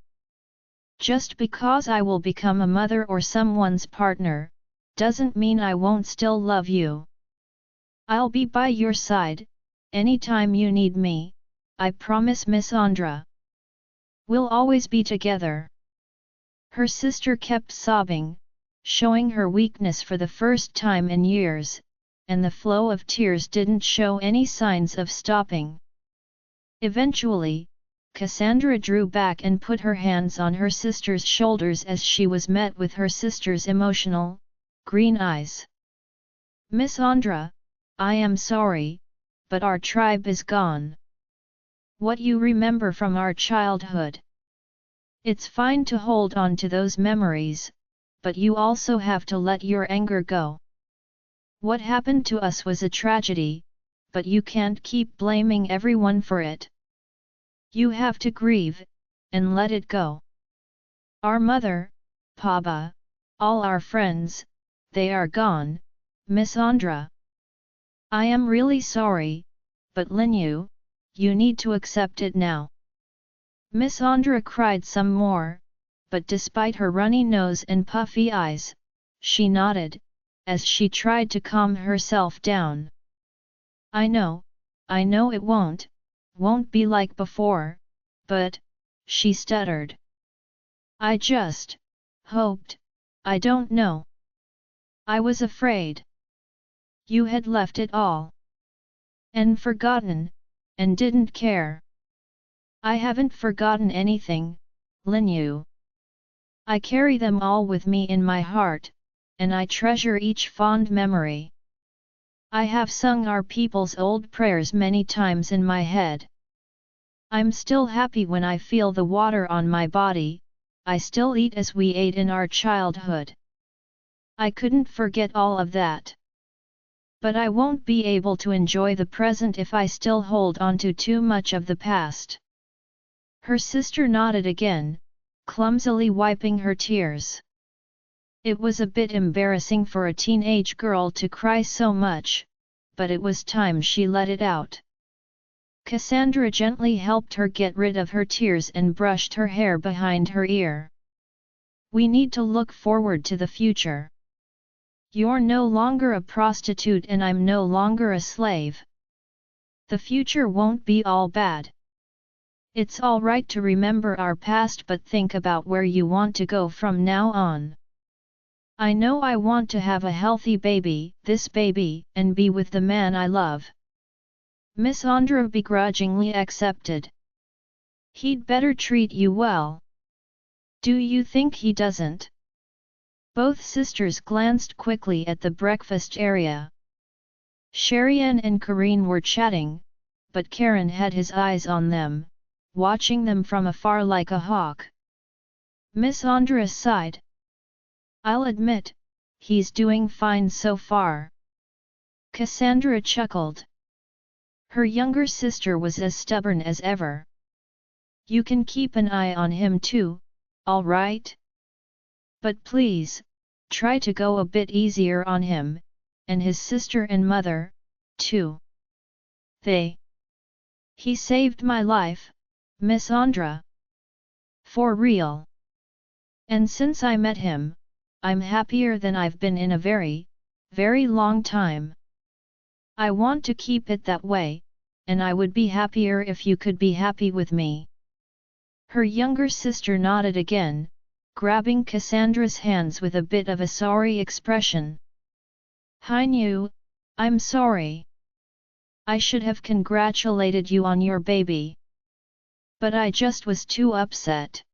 Just because I will become a mother or someone's partner, doesn't mean I won't still love you. I'll be by your side, anytime you need me, I promise Miss Andra. We'll always be together. Her sister kept sobbing, showing her weakness for the first time in years, and the flow of tears didn't show any signs of stopping. Eventually, Cassandra drew back and put her hands on her sister's shoulders as she was met with her sister's emotional, green eyes. Miss Andra, I am sorry, but our tribe is gone. What you remember from our childhood. It's fine to hold on to those memories, but you also have to let your anger go. What happened to us was a tragedy, but you can't keep blaming everyone for it. You have to grieve, and let it go. Our mother, Papa, all our friends, they are gone, Miss Andra. I am really sorry, but Linyu, you need to accept it now. Miss Andra cried some more, but despite her runny nose and puffy eyes, she nodded, as she tried to calm herself down. I know it won't be like before, but, she stuttered. I just hoped, I don't know. I was afraid. You had left it all. And forgotten, and didn't care. I haven't forgotten anything, Linyu. I carry them all with me in my heart, and I treasure each fond memory. I have sung our people's old prayers many times in my head. I'm still happy when I feel the water on my body, I still eat as we ate in our childhood. I couldn't forget all of that. But I won't be able to enjoy the present if I still hold on to too much of the past. Her sister nodded again, clumsily wiping her tears. It was a bit embarrassing for a teenage girl to cry so much, but it was time she let it out. Cassandra gently helped her get rid of her tears and brushed her hair behind her ear. We need to look forward to the future. You're no longer a prostitute and I'm no longer a slave. The future won't be all bad. It's all right to remember our past but think about where you want to go from now on. I know I want to have a healthy baby, this baby, and be with the man I love. Miss Andra begrudgingly accepted. He'd better treat you well. Do you think he doesn't? Both sisters glanced quickly at the breakfast area. Sherian and Kareen were chatting, but Karen had his eyes on them, watching them from afar like a hawk. Miss Andra sighed. I'll admit, he's doing fine so far. Cassandra chuckled. Her younger sister was as stubborn as ever. You can keep an eye on him too, all right? But please, try to go a bit easier on him, and his sister and mother, too. He saved my life, Miss Andra. For real. And since I met him, I'm happier than I've been in a very, very long time. I want to keep it that way, and I would be happier if you could be happy with me. Her younger sister nodded again, grabbing Cassandra's hands with a bit of a sorry expression. Hainu, I'm sorry. I should have congratulated you on your baby. But I just was too upset.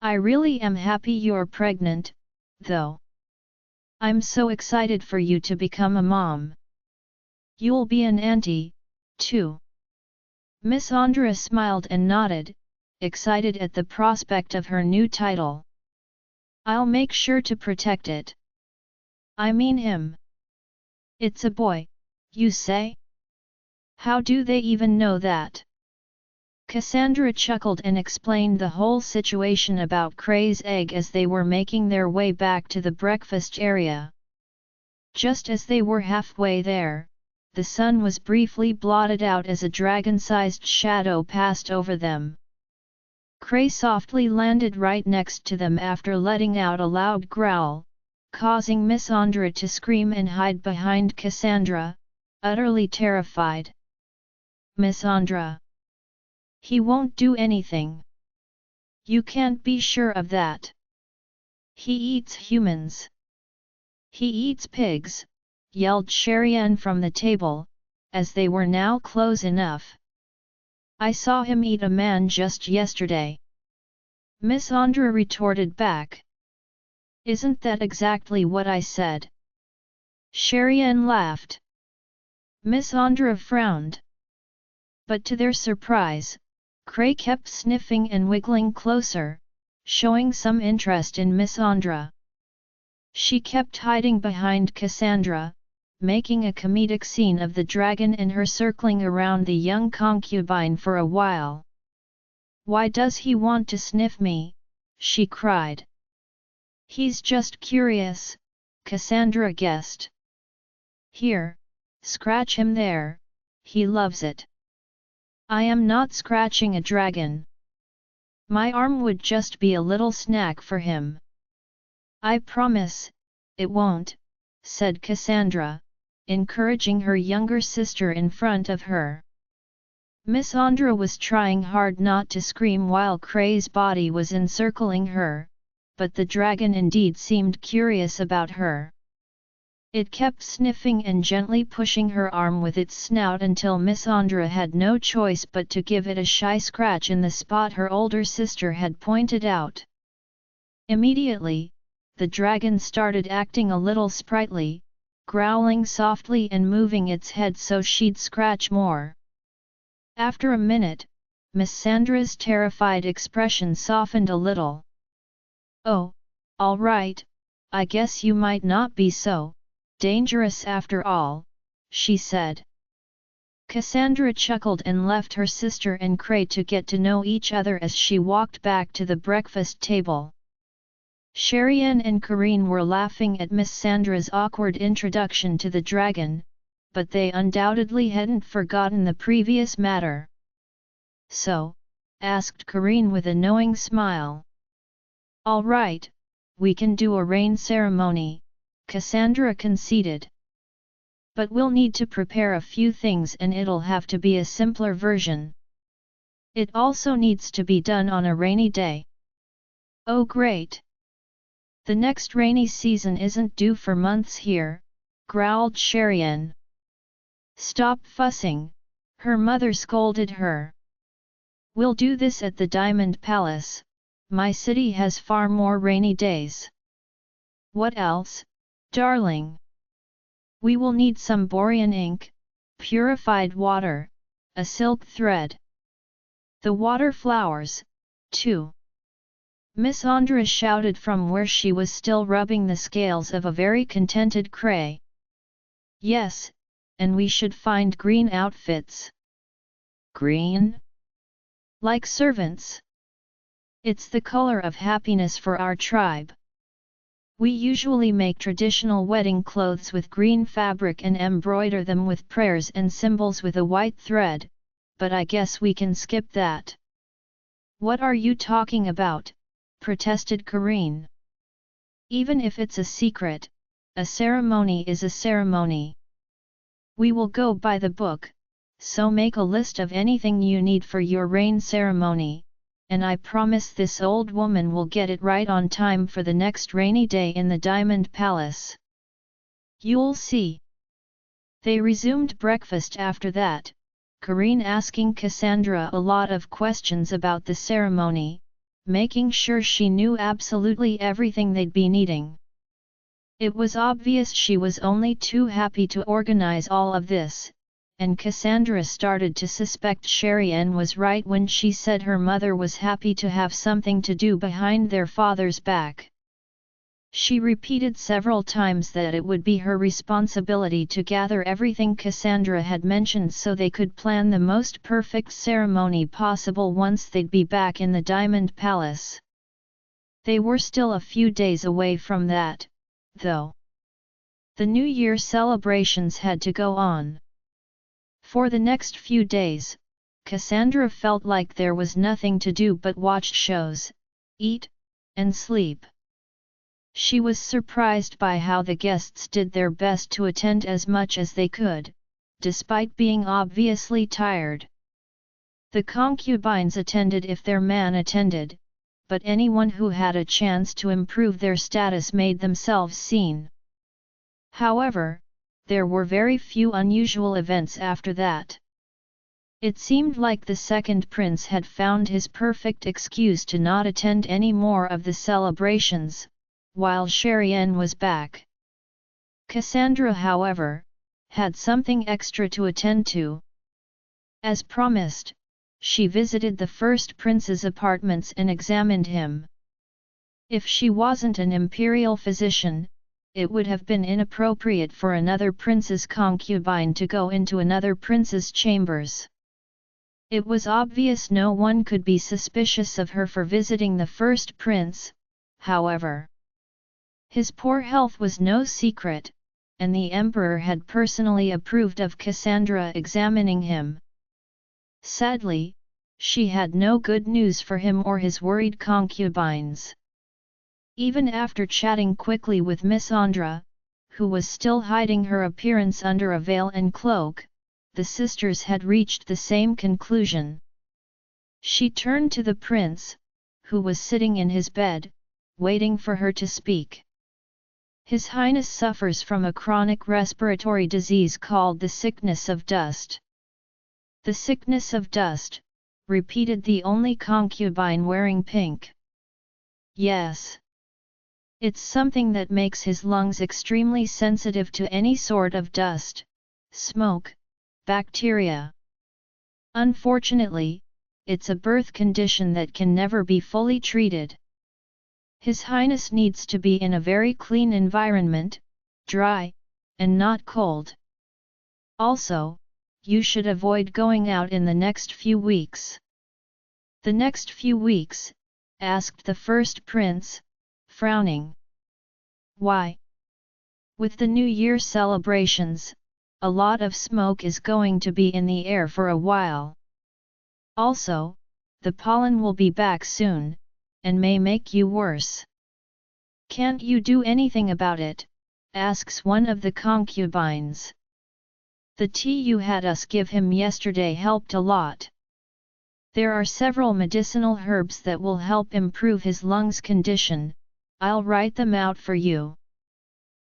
I really am happy you're pregnant, though. I'm so excited for you to become a mom. You'll be an auntie, too. Miss Andra smiled and nodded, excited at the prospect of her new title. I'll make sure to protect it. I mean him. It's a boy, you say? How do they even know that? Cassandra chuckled and explained the whole situation about Cray's egg as they were making their way back to the breakfast area. Just as they were halfway there, the sun was briefly blotted out as a dragon-sized shadow passed over them. Cray softly landed right next to them after letting out a loud growl, causing Miss Andra to scream and hide behind Cassandra, utterly terrified. Miss Andra. He won't do anything. You can't be sure of that. He eats humans. He eats pigs, yelled Sherian from the table, as they were now close enough. I saw him eat a man just yesterday. Miss Andra retorted back. Isn't that exactly what I said? Sherian laughed. Miss Andra frowned. But to their surprise, Cray kept sniffing and wiggling closer, showing some interest in Miss Andra. She kept hiding behind Cassandra, making a comedic scene of the dragon and her circling around the young concubine for a while. Why does he want to sniff me? She cried. He's just curious, Cassandra guessed. Here, scratch him there, he loves it. I am not scratching a dragon. My arm would just be a little snack for him. I promise, it won't, said Cassandra, encouraging her younger sister in front of her. Miss Andra was trying hard not to scream while Cray's body was encircling her, but the dragon indeed seemed curious about her. It kept sniffing and gently pushing her arm with its snout until Miss Andra had no choice but to give it a shy scratch in the spot her older sister had pointed out. Immediately, the dragon started acting a little sprightly, growling softly and moving its head so she'd scratch more. After a minute, Miss Sandra's terrified expression softened a little. Oh, all right, I guess you might not be so dangerous after all, she said. Cassandra chuckled and left her sister and Cray to get to know each other as she walked back to the breakfast table. Sherian and Kareen were laughing at Miss Sandra's awkward introduction to the dragon, but they undoubtedly hadn't forgotten the previous matter. So, asked Kareen with a knowing smile. All right, we can do a rain ceremony, Cassandra conceded. But we'll need to prepare a few things and it'll have to be a simpler version. It also needs to be done on a rainy day. Oh great! The next rainy season isn't due for months here, growled Sherian. Stop fussing, her mother scolded her. We'll do this at the Diamond Palace, my city has far more rainy days. What else, darling? We will need some Borean ink, purified water, a silk thread. The water flowers, too. Miss Andra shouted from where she was still rubbing the scales of a very contented Cray. Yes, and we should find green outfits. Green? Like servants. It's the color of happiness for our tribe. We usually make traditional wedding clothes with green fabric and embroider them with prayers and symbols with a white thread, but I guess we can skip that. What are you talking about? Protested Kareen. Even if it's a secret, a ceremony is a ceremony. We will go by the book, so make a list of anything you need for your rain ceremony, and I promise this old woman will get it right on time for the next rainy day in the Diamond Palace. You'll see. They resumed breakfast after that, Kareen asking Cassandra a lot of questions about the ceremony, making sure she knew absolutely everything they'd be needing. It was obvious she was only too happy to organize all of this, and Cassandra started to suspect Sherian was right when she said her mother was happy to have something to do behind their father's back. She repeated several times that it would be her responsibility to gather everything Cassandra had mentioned so they could plan the most perfect ceremony possible once they'd be back in the Diamond Palace. They were still a few days away from that, though. The New Year celebrations had to go on. For the next few days, Cassandra felt like there was nothing to do but watch shows, eat, and sleep. She was surprised by how the guests did their best to attend as much as they could, despite being obviously tired. The concubines attended if their man attended, but anyone who had a chance to improve their status made themselves seen. However, there were very few unusual events after that. It seemed like the second prince had found his perfect excuse to not attend any more of the celebrations, while Cherienne was back. Cassandra, however, had something extra to attend to. As promised, she visited the first prince's apartments and examined him. If she wasn't an imperial physician, it would have been inappropriate for another prince's concubine to go into another prince's chambers. It was obvious no one could be suspicious of her for visiting the first prince, however. His poor health was no secret, and the emperor had personally approved of Cassandra examining him. Sadly, she had no good news for him or his worried concubines. Even after chatting quickly with Miss Andra, who was still hiding her appearance under a veil and cloak, the sisters had reached the same conclusion. She turned to the prince, who was sitting in his bed, waiting for her to speak. His Highness suffers from a chronic respiratory disease called the sickness of dust. The sickness of dust, repeated the only concubine wearing pink. Yes. It's something that makes his lungs extremely sensitive to any sort of dust, smoke, bacteria. Unfortunately, it's a birth condition that can never be fully treated. His Highness needs to be in a very clean environment, dry, and not cold. Also, you should avoid going out in the next few weeks. The next few weeks? Asked the first prince, frowning. Why? With the New Year celebrations, a lot of smoke is going to be in the air for a while. Also, the pollen will be back soon, and may make you worse. Can't you do anything about it? Asks one of the concubines. The tea you had us give him yesterday helped a lot. There are several medicinal herbs that will help improve his lungs condition. I'll write them out for you.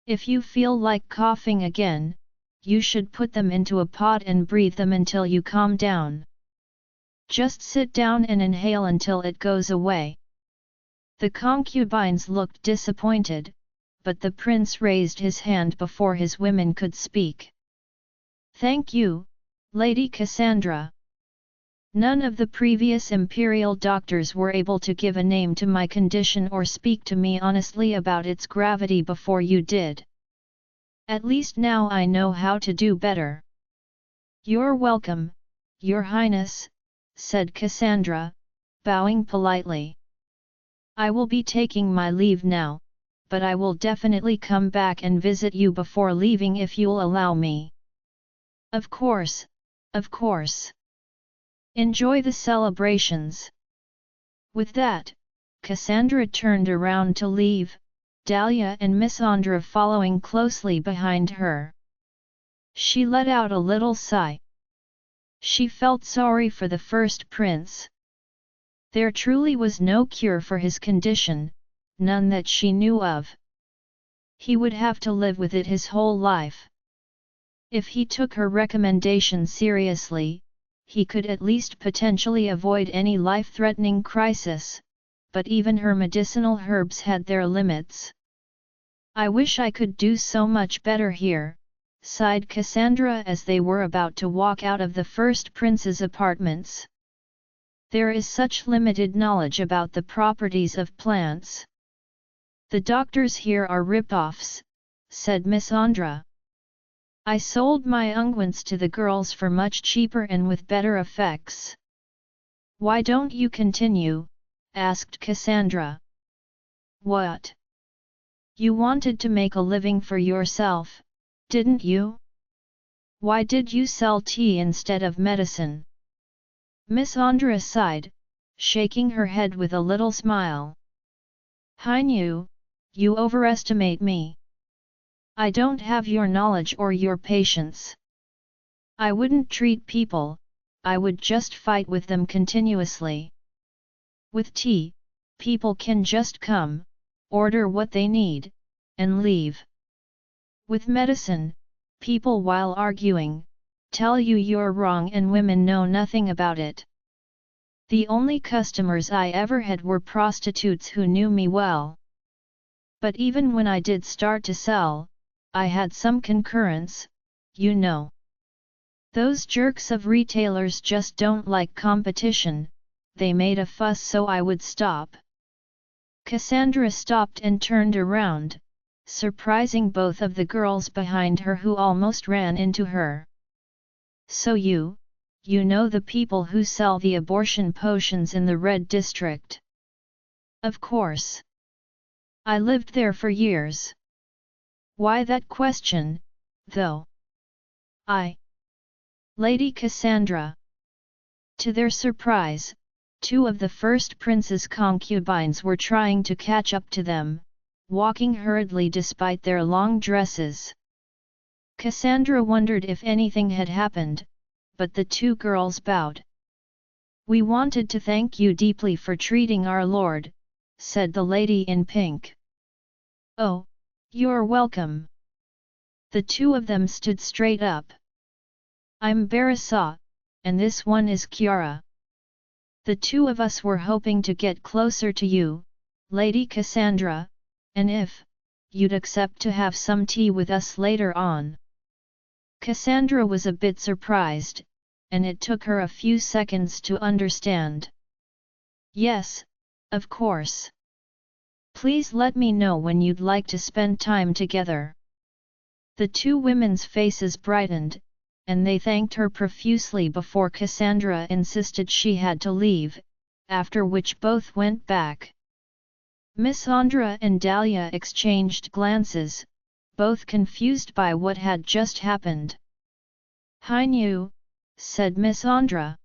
If you feel like coughing again, you should put them into a pot and breathe them until you calm down. Just sit down and inhale until it goes away. The concubines looked disappointed, but the prince raised his hand before his women could speak. Thank you, Lady Cassandra. None of the previous imperial doctors were able to give a name to my condition or speak to me honestly about its gravity before you did. At least now I know how to do better. You're welcome, Your Highness, said Cassandra, bowing politely. I will be taking my leave now, but I will definitely come back and visit you before leaving if you'll allow me. Of course, of course. Enjoy the celebrations. With that, Cassandra turned around to leave, Dahlia and Miss Andra following closely behind her. She let out a little sigh. She felt sorry for the first prince. There truly was no cure for his condition, none that she knew of. He would have to live with it his whole life. If he took her recommendation seriously, he could at least potentially avoid any life-threatening crisis, but even her medicinal herbs had their limits. I wish I could do so much better here, sighed Cassandra as they were about to walk out of the first prince's apartments. There is such limited knowledge about the properties of plants. The doctors here are rip-offs, said Miss Andra. I sold my unguents to the girls for much cheaper and with better effects. Why don't you continue? Asked Cassandra. What? You wanted to make a living for yourself, didn't you? Why did you sell tea instead of medicine? Miss Andra sighed, shaking her head with a little smile. Hainu, you overestimate me. I don't have your knowledge or your patience. I wouldn't treat people, I would just fight with them continuously. With tea, people can just come, order what they need, and leave. With medicine, people while arguing, tell you you're wrong and women know nothing about it. The only customers I ever had were prostitutes who knew me well. But even when I did start to sell, I had some concurrence, you know. Those jerks of retailers just don't like competition, they made a fuss so I would stop. Cassandra stopped and turned around, surprising both of the girls behind her who almost ran into her. So you know the people who sell the abortion potions in the Red District? Of course. I lived there for years. Why that question, though? Lady Cassandra. To their surprise, two of the first prince's concubines were trying to catch up to them, walking hurriedly despite their long dresses. Cassandra wondered if anything had happened, but the two girls bowed. We wanted to thank you deeply for treating our lord, said the lady in pink. Oh, you're welcome. The two of them stood straight up. I'm Barasa, and this one is Kiara. The two of us were hoping to get closer to you, Lady Cassandra, and if you'd accept to have some tea with us later on. Cassandra was a bit surprised, and it took her a few seconds to understand. Yes, of course. Please let me know when you'd like to spend time together. The two women's faces brightened, and they thanked her profusely before Cassandra insisted she had to leave, after which both went back. Miss Andra and Dahlia exchanged glances, both confused by what had just happened. Hainu, said Miss Andra.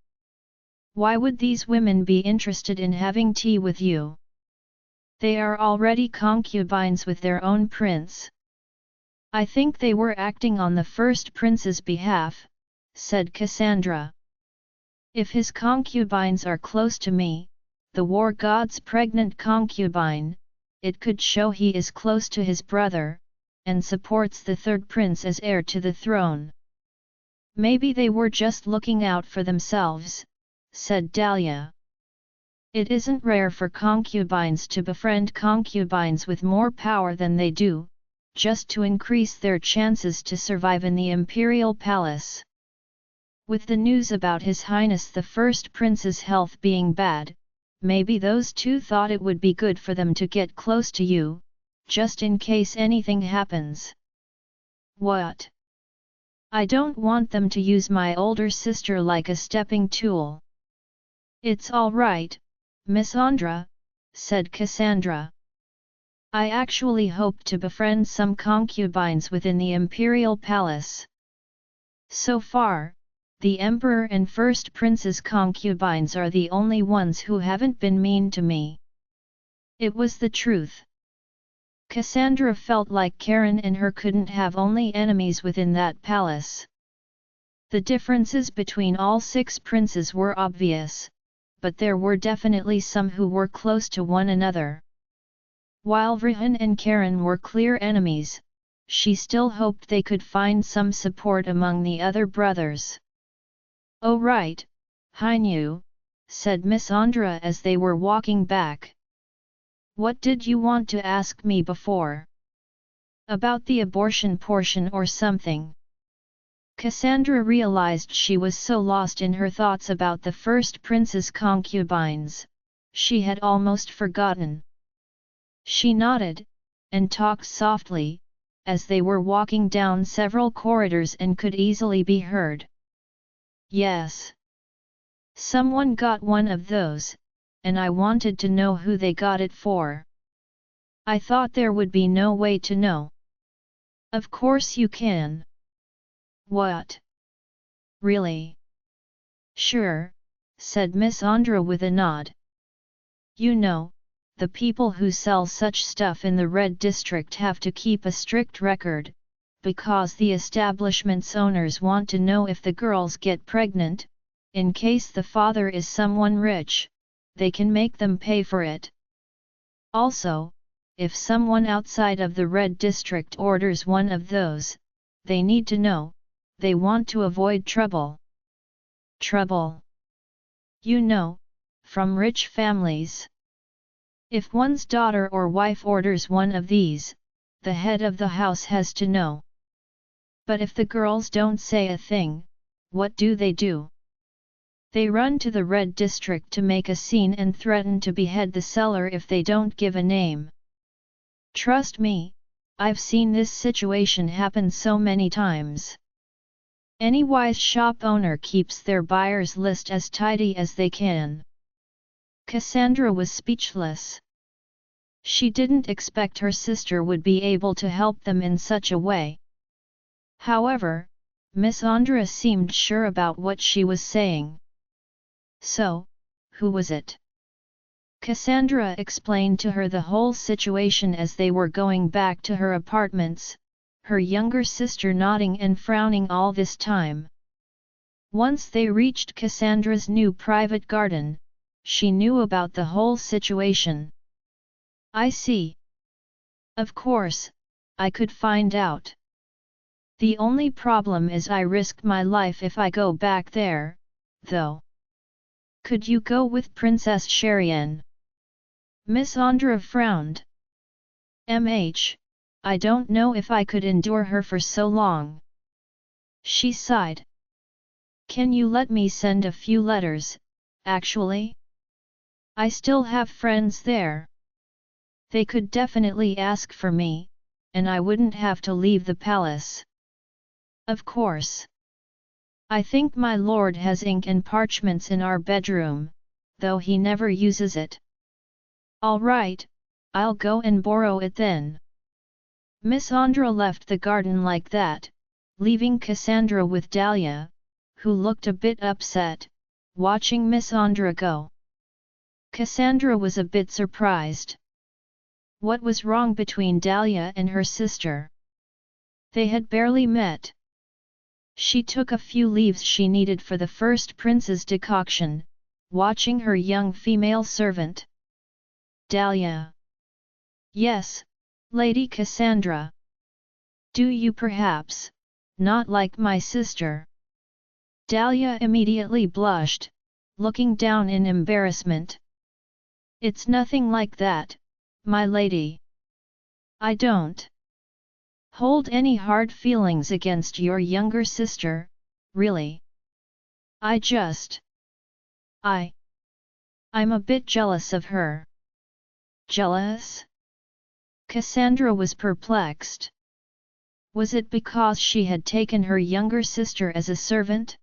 Why would these women be interested in having tea with you? They are already concubines with their own prince. I think they were acting on the first prince's behalf, said Cassandra. If his concubines are close to me, the war god's pregnant concubine, it could show he is close to his brother, and supports the third prince as heir to the throne. Maybe they were just looking out for themselves, said Dahlia. It isn't rare for concubines to befriend concubines with more power than they do, just to increase their chances to survive in the Imperial palace. With the news about His Highness the First Prince's health being bad, maybe those two thought it would be good for them to get close to you, just in case anything happens. What? I don't want them to use my older sister like a stepping tool. It's all right, Miss Andra, said Cassandra. I actually hope to befriend some concubines within the Imperial palace. So far, the Emperor and First Prince's concubines are the only ones who haven't been mean to me. It was the truth. Cassandra felt like Karen and her couldn't have only enemies within that palace. The differences between all 6 princes were obvious, but there were definitely some who were close to one another. While Vrihan and Karen were clear enemies, she still hoped they could find some support among the other brothers. Oh right, Hainu, said Miss Andra as they were walking back. What did you want to ask me before? About the abortion portion or something? Cassandra realized she was so lost in her thoughts about the first prince's concubines, she had almost forgotten. She nodded, and talked softly, as they were walking down several corridors and could easily be heard. Yes. Someone got one of those, and I wanted to know who they got it for. I thought there would be no way to know. Of course you can. What? Really? Sure, said Miss Andra with a nod. You know, the people who sell such stuff in the Red District have to keep a strict record, because the establishment's owners want to know if the girls get pregnant, in case the father is someone rich, they can make them pay for it. Also, if someone outside of the Red District orders one of those, they need to know, they want to avoid trouble. Trouble. You know, from rich families. If one's daughter or wife orders one of these, the head of the house has to know. But if the girls don't say a thing, what do? They run to the Red District to make a scene and threaten to behead the seller if they don't give a name. Trust me, I've seen this situation happen so many times. Any wise shop owner keeps their buyers list as tidy as they can. Cassandra was speechless. She didn't expect her sister would be able to help them in such a way. However, Miss Andra seemed sure about what she was saying. So, who was it? Cassandra explained to her the whole situation as they were going back to her apartments, her younger sister nodding and frowning all this time. Once they reached Cassandra's new private garden, she knew about the whole situation. I see. Of course, I could find out. The only problem is I risk my life if I go back there, though. Could you go with Princess Sherian? Miss Andra frowned. I don't know if I could endure her for so long. She sighed. Can you let me send a few letters, actually? I still have friends there. They could definitely ask for me, and I wouldn't have to leave the palace. Of course. I think my lord has ink and parchments in our bedroom, though he never uses it. All right, I'll go and borrow it then. Miss Andra left the garden like that, leaving Cassandra with Dahlia, who looked a bit upset, watching Miss Andra go. Cassandra was a bit surprised. What was wrong between Dahlia and her sister? They had barely met. She took a few leaves she needed for the first prince's decoction, watching her young female servant. Dahlia. Yes, Lady Cassandra. Do you perhaps not like my sister? Dahlia immediately blushed, looking down in embarrassment. It's nothing like that, my lady. I don't hold any hard feelings against your younger sister, really. I'm a bit jealous of her. Jealous? Cassandra was perplexed. Was it because she had taken her younger sister as a servant?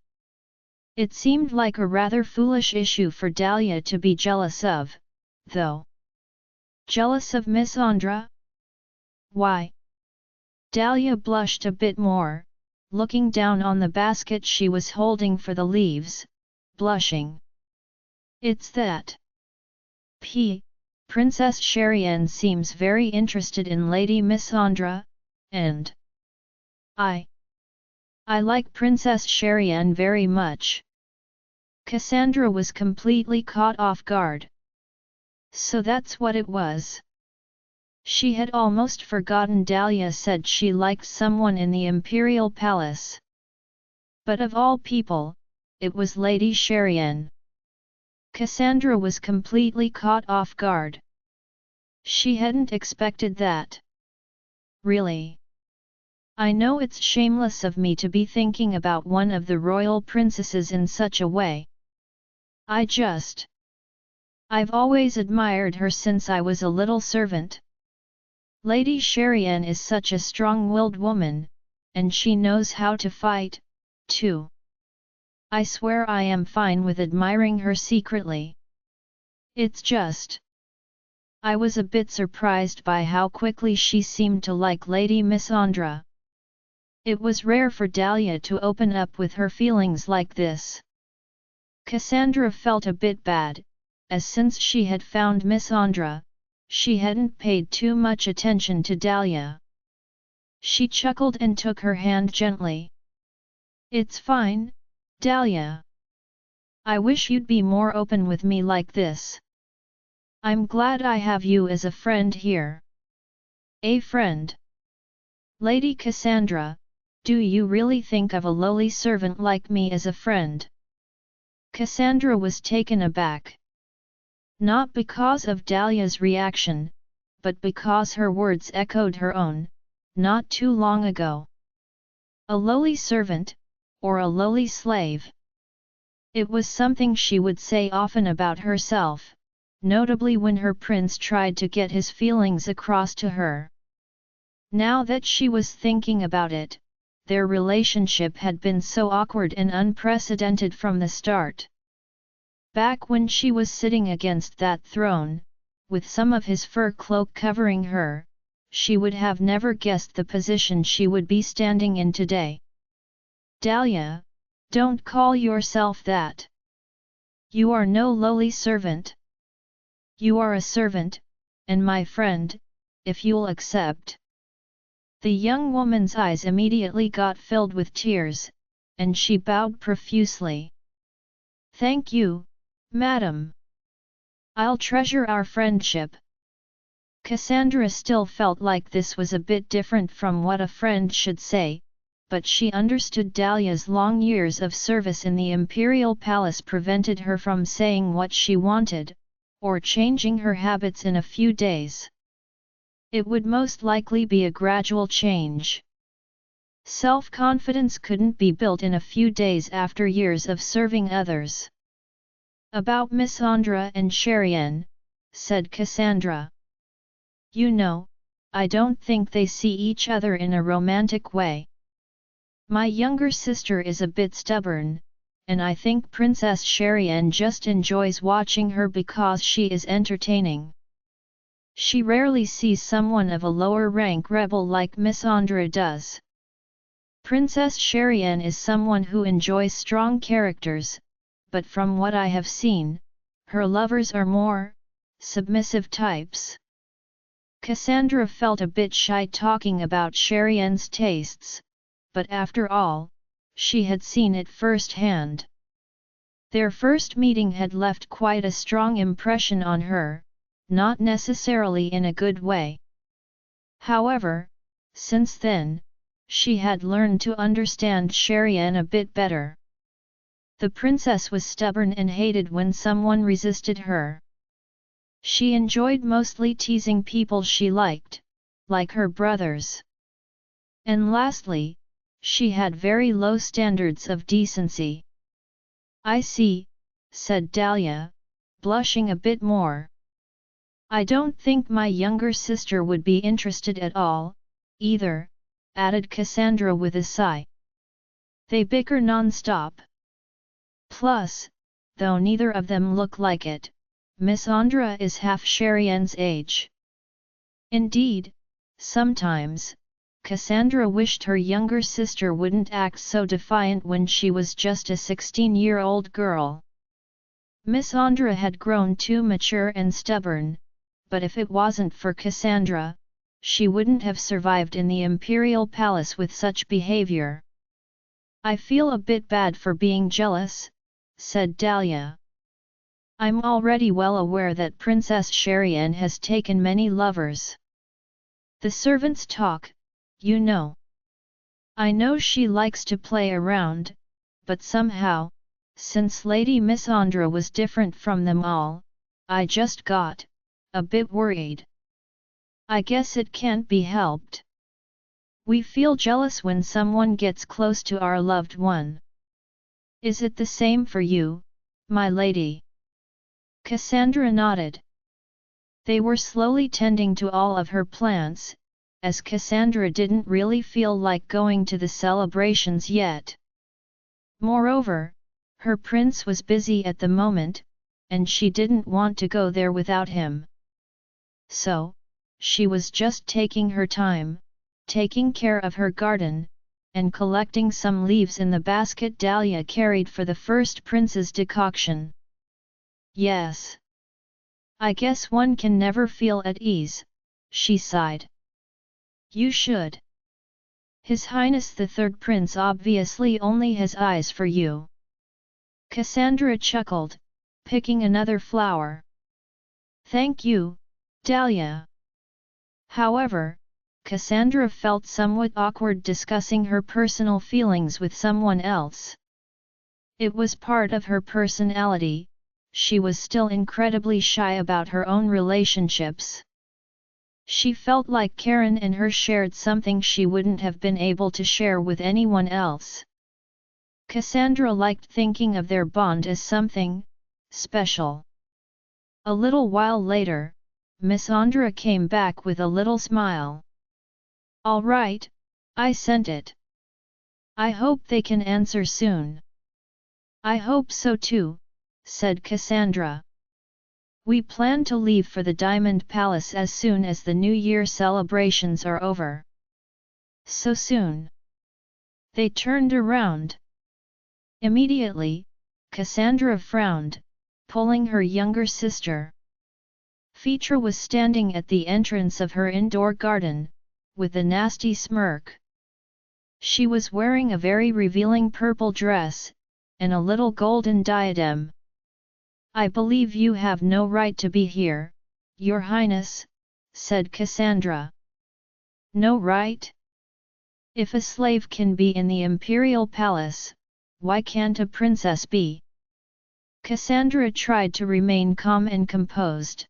It seemed like a rather foolish issue for Dahlia to be jealous of, though. Jealous of Miss Andra? Why? Dahlia blushed a bit more, looking down on the basket she was holding for the leaves, blushing. It's that. Princess Sherian seems very interested in Lady Miss Andra, and I like Princess Sherian very much. Cassandra was completely caught off guard. So that's what it was. She had almost forgotten Dahlia said she liked someone in the Imperial Palace. But of all people, it was Lady Sherian. Cassandra was completely caught off guard. She hadn't expected that. Really? I know it's shameless of me to be thinking about one of the royal princesses in such a way. I've always admired her since I was a little servant. Lady Sherian is such a strong-willed woman, and she knows how to fight, too. I swear I am fine with admiring her secretly. It's just. I was a bit surprised by how quickly she seemed to like Lady Miss Andra. It was rare for Dahlia to open up with her feelings like this. Cassandra felt a bit bad, as since she had found Miss Andra, she hadn't paid too much attention to Dahlia. She chuckled and took her hand gently. "It's fine, Dahlia. I wish you'd be more open with me like this. I'm glad I have you as a friend here." "A friend? Lady Cassandra, do you really think of a lowly servant like me as a friend?" Cassandra was taken aback. Not because of Dahlia's reaction, but because her words echoed her own, not too long ago. A lowly servant, or a lowly slave? It was something she would say often about herself, notably when her prince tried to get his feelings across to her. Now that she was thinking about it, their relationship had been so awkward and unprecedented from the start. Back when she was sitting against that throne, with some of his fur cloak covering her, she would have never guessed the position she would be standing in today. "Dahlia, don't call yourself that. You are no lowly servant. You are a servant, and my friend, if you'll accept." The young woman's eyes immediately got filled with tears, and she bowed profusely. "Thank you, madam. I'll treasure our friendship." Cassandra still felt like this was a bit different from what a friend should say, but she understood Dahlia's long years of service in the Imperial Palace prevented her from saying what she wanted, or changing her habits in a few days. It would most likely be a gradual change. Self-confidence couldn't be built in a few days after years of serving others. "About Miss Andra and Cherienne," said Cassandra. "You know, I don't think they see each other in a romantic way. My younger sister is a bit stubborn, and I think Princess Cherienne just enjoys watching her because she is entertaining. She rarely sees someone of a lower rank rebel like Miss Andra does. Princess Cherienne is someone who enjoys strong characters, but from what I have seen, her lovers are more submissive types." Cassandra felt a bit shy talking about Cherienne's tastes, but after all, she had seen it firsthand. Their first meeting had left quite a strong impression on her, not necessarily in a good way. However, since then, she had learned to understand Cherienne a bit better. The princess was stubborn and hated when someone resisted her. She enjoyed mostly teasing people she liked, like her brothers. And lastly, she had very low standards of decency. "I see," said Dahlia, blushing a bit more. "I don't think my younger sister would be interested at all, either," added Cassandra with a sigh. "They bicker non-stop. Plus, though neither of them look like it, Miss Andra is half Cherienne's age." Indeed, sometimes, Cassandra wished her younger sister wouldn't act so defiant when she was just a 16-year-old girl. Miss Andra had grown too mature and stubborn, but if it wasn't for Cassandra, she wouldn't have survived in the Imperial Palace with such behavior. "I feel a bit bad for being jealous," said Dahlia. "I'm already well aware that Princess Cherienne has taken many lovers. The servants talk, you know. I know she likes to play around, but somehow, since Lady Miss Andra was different from them all, I just got a bit worried. I guess it can't be helped. We feel jealous when someone gets close to our loved one. Is it the same for you, my lady?" Cassandra nodded. They were slowly tending to all of her plants, as Cassandra didn't really feel like going to the celebrations yet. Moreover, her prince was busy at the moment, and she didn't want to go there without him. So, she was just taking her time, taking care of her garden, and collecting some leaves in the basket Dahlia carried for the first prince's decoction. Yes. I guess one can never feel at ease, she sighed. You should. His Highness the Third Prince obviously only has eyes for you. Cassandra chuckled, picking another flower. Thank you, Dahlia. However, Cassandra felt somewhat awkward discussing her personal feelings with someone else. It was part of her personality. She was still incredibly shy about her own relationships. She felt like Karen and her shared something she wouldn't have been able to share with anyone else. Cassandra liked thinking of their bond as something special. A little while later, Miss Andra came back with a little smile. All right, I sent it. I hope they can answer soon. I hope so too, said Cassandra. We plan to leave for the Diamond Palace as soon as the New Year celebrations are over. So soon? They turned around. Immediately, Cassandra frowned, pulling her younger sister. Fetra was standing at the entrance of her indoor garden, with a nasty smirk. She was wearing a very revealing purple dress, and a little golden diadem. I believe you have no right to be here, Your Highness, said Cassandra. No right? If a slave can be in the Imperial Palace, why can't a princess be? Cassandra tried to remain calm and composed.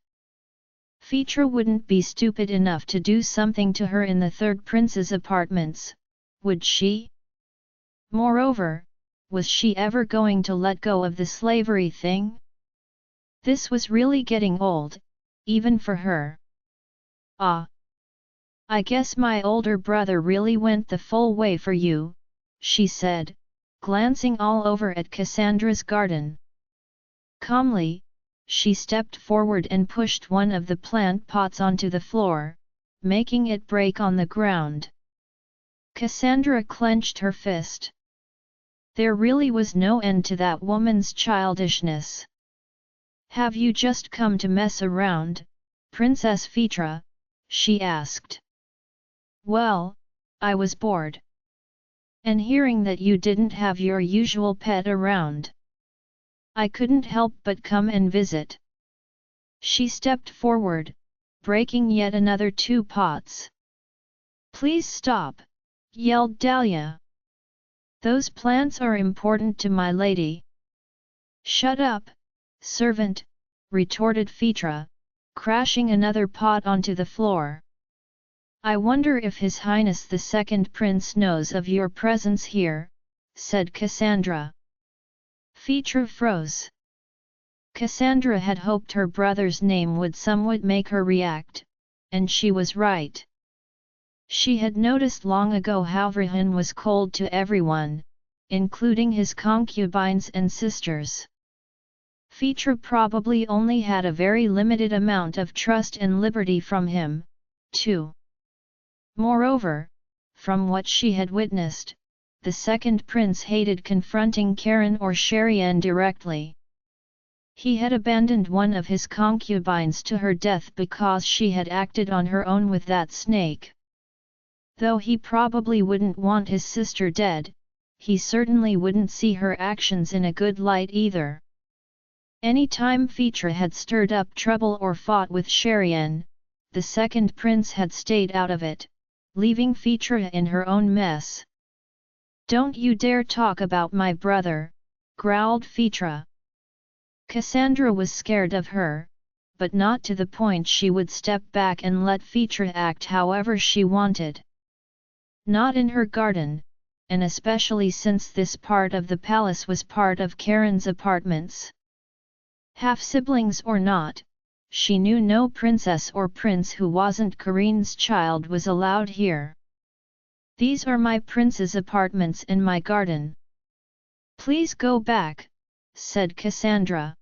Fetra wouldn't be stupid enough to do something to her in the third prince's apartments, would she? Moreover, was she ever going to let go of the slavery thing? This was really getting old, even for her. Ah! I guess my older brother really went the full way for you, she said, glancing all over at Cassandra's garden. Calmly, she stepped forward and pushed one of the plant pots onto the floor, making it break on the ground. Cassandra clenched her fist. There really was no end to that woman's childishness. Have you just come to mess around, Princess Fetra? She asked. Well, I was bored. And hearing that you didn't have your usual pet around, I couldn't help but come and visit. She stepped forward, breaking yet another 2 pots. Please stop, yelled Dahlia. Those plants are important to my lady. Shut up, servant, retorted Fetra, crashing another pot onto the floor. I wonder if His Highness the Second Prince knows of your presence here, said Cassandra. Fetra froze. Cassandra had hoped her brother's name would somewhat make her react, and she was right. She had noticed long ago how Vrihan was cold to everyone, including his concubines and sisters. Fetra probably only had a very limited amount of trust and liberty from him, too. Moreover, from what she had witnessed, the second prince hated confronting Karen or Sherian directly. He had abandoned one of his concubines to her death because she had acted on her own with that snake. Though he probably wouldn't want his sister dead, he certainly wouldn't see her actions in a good light either. Any time Fetra had stirred up trouble or fought with Sherian, the second prince had stayed out of it, leaving Fetra in her own mess. Don't you dare talk about my brother, growled Fetra. Cassandra was scared of her, but not to the point she would step back and let Fetra act however she wanted. Not in her garden, and especially since this part of the palace was part of Karen's apartments. Half-siblings or not, she knew no princess or prince who wasn't Karen's child was allowed here. These are my prince's apartments and my garden. Please go back, said Cassandra.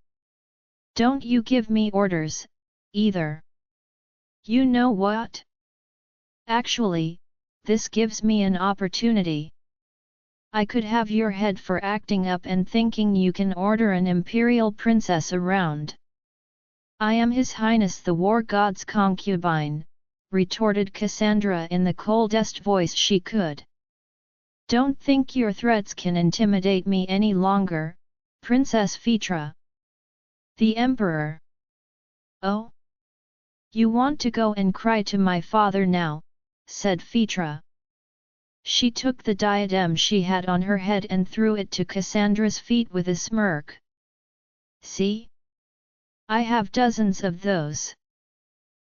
Don't you give me orders, either. You know what? Actually, this gives me an opportunity. I could have your head for acting up and thinking you can order an imperial princess around. I am His Highness the War God's concubine, retorted Cassandra in the coldest voice she could. Don't think your threats can intimidate me any longer, Princess Fetra. The Emperor. Oh? You want to go and cry to my father now, said Fetra. She took the diadem she had on her head and threw it to Cassandra's feet with a smirk. See? I have dozens of those.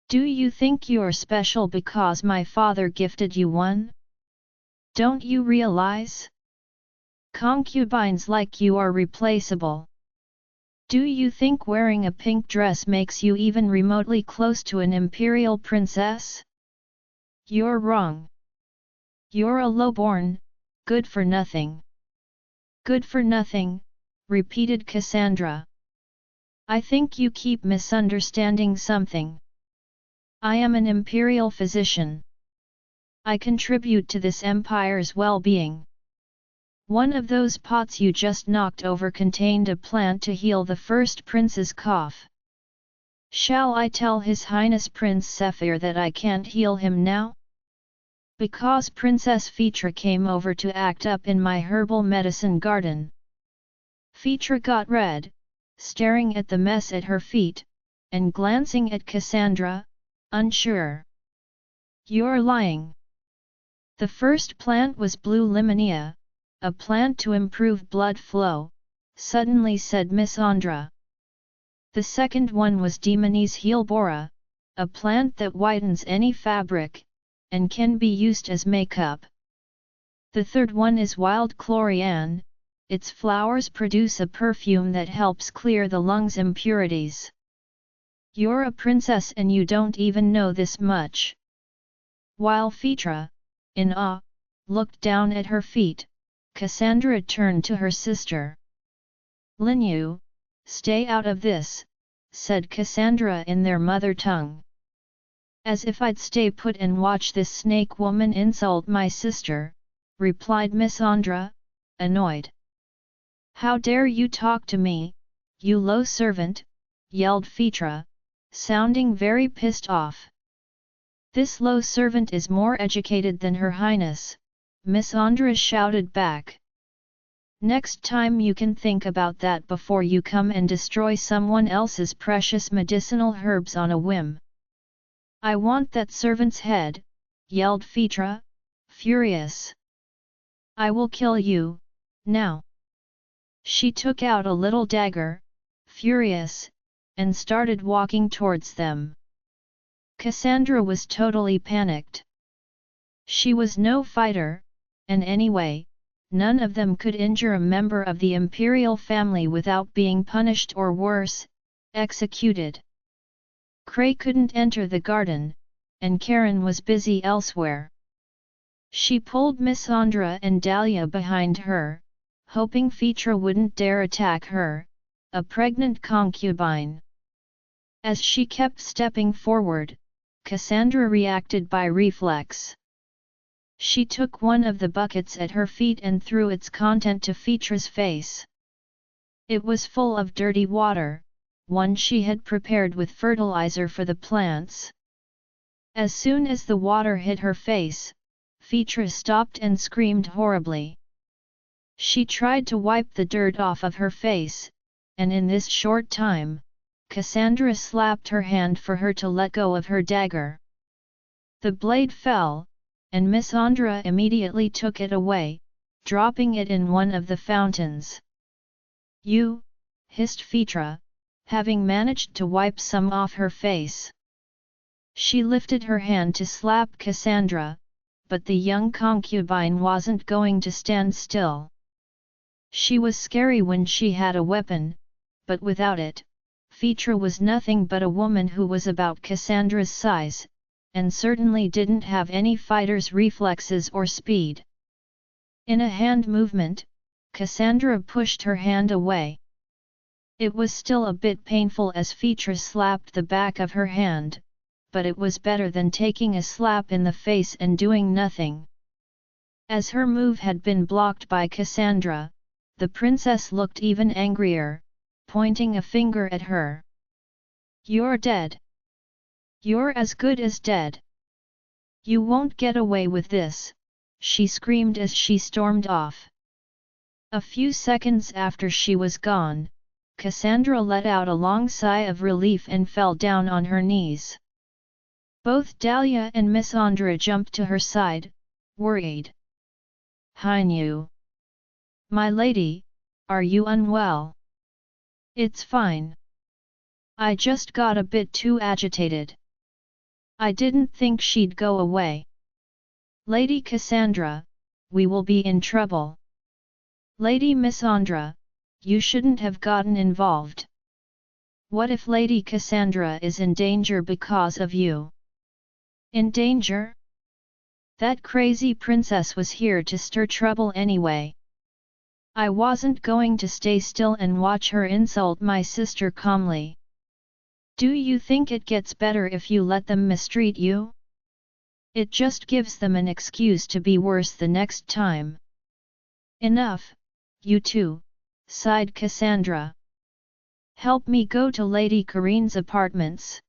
Do you think you're special because my father gifted you one? Don't you realize? Concubines like you are replaceable. Do you think wearing a pink dress makes you even remotely close to an imperial princess? You're wrong. You're a lowborn, good for nothing. Good for nothing, repeated Cassandra. I think you keep misunderstanding something. I am an imperial physician. I contribute to this empire's well-being. One of those pots you just knocked over contained a plant to heal the first prince's cough. Shall I tell His Highness Prince Zephyr that I can't heal him now? Because Princess Fetra came over to act up in my herbal medicine garden. Fetra got red, staring at the mess at her feet, and glancing at Cassandra, unsure. You're lying. The first plant was Blue Limonia, a plant to improve blood flow, suddenly said Miss Andra. The second one was Demonese Heelbora, a plant that whitens any fabric, and can be used as makeup. The third one is Wild Chlorian, its flowers produce a perfume that helps clear the lungs' impurities. You're a princess and you don't even know this much. While Fetra, in awe, looked down at her feet, Cassandra turned to her sister. Linyu, stay out of this, said Cassandra in their mother tongue. As if I'd stay put and watch this snake woman insult my sister, replied Miss Andra, annoyed. How dare you talk to me, you low servant, yelled Fetra, sounding very pissed off. This low servant is more educated than Her Highness, Miss Andra shouted back. Next time you can think about that before you come and destroy someone else's precious medicinal herbs on a whim. I want that servant's head, yelled Fetra, furious. I will kill you, now. She took out a little dagger, furious, and started walking towards them. Cassandra was totally panicked. She was no fighter, and anyway, none of them could injure a member of the imperial family without being punished or worse, executed. Cray couldn't enter the garden, and Karen was busy elsewhere. She pulled Miss Andra and Dahlia behind her, hoping Fetra wouldn't dare attack her, a pregnant concubine. As she kept stepping forward, Cassandra reacted by reflex. She took one of the buckets at her feet and threw its content to Fetra's face. It was full of dirty water, one she had prepared with fertilizer for the plants. As soon as the water hit her face, Fetra stopped and screamed horribly. She tried to wipe the dirt off of her face, and in this short time, Cassandra slapped her hand for her to let go of her dagger. The blade fell, and Miss Andra immediately took it away, dropping it in one of the fountains. You, hissed Fetra, having managed to wipe some off her face. She lifted her hand to slap Cassandra, but the young concubine wasn't going to stand still. She was scary when she had a weapon, but without it, Fetra was nothing but a woman who was about Cassandra's size, and certainly didn't have any fighter's reflexes or speed. In a hand movement, Cassandra pushed her hand away. It was still a bit painful as Fetra slapped the back of her hand, but it was better than taking a slap in the face and doing nothing. As her move had been blocked by Cassandra, the princess looked even angrier, pointing a finger at her. "You're dead. You're as good as dead. You won't get away with this," she screamed as she stormed off. A few seconds after she was gone, Cassandra let out a long sigh of relief and fell down on her knees. Both Dahlia and Miss Andra jumped to her side, worried. "Hinu. My lady, are you unwell?" "It's fine. I just got a bit too agitated. I didn't think she'd go away." "Lady Cassandra, we will be in trouble." "Lady Miss Andra, you shouldn't have gotten involved. What if Lady Cassandra is in danger because of you?" "In danger? That crazy princess was here to stir trouble anyway. I wasn't going to stay still and watch her insult my sister calmly. Do you think it gets better if you let them mistreat you? It just gives them an excuse to be worse the next time." "Enough, you two," sighed Cassandra. "Help me go to Lady Kareen's apartments.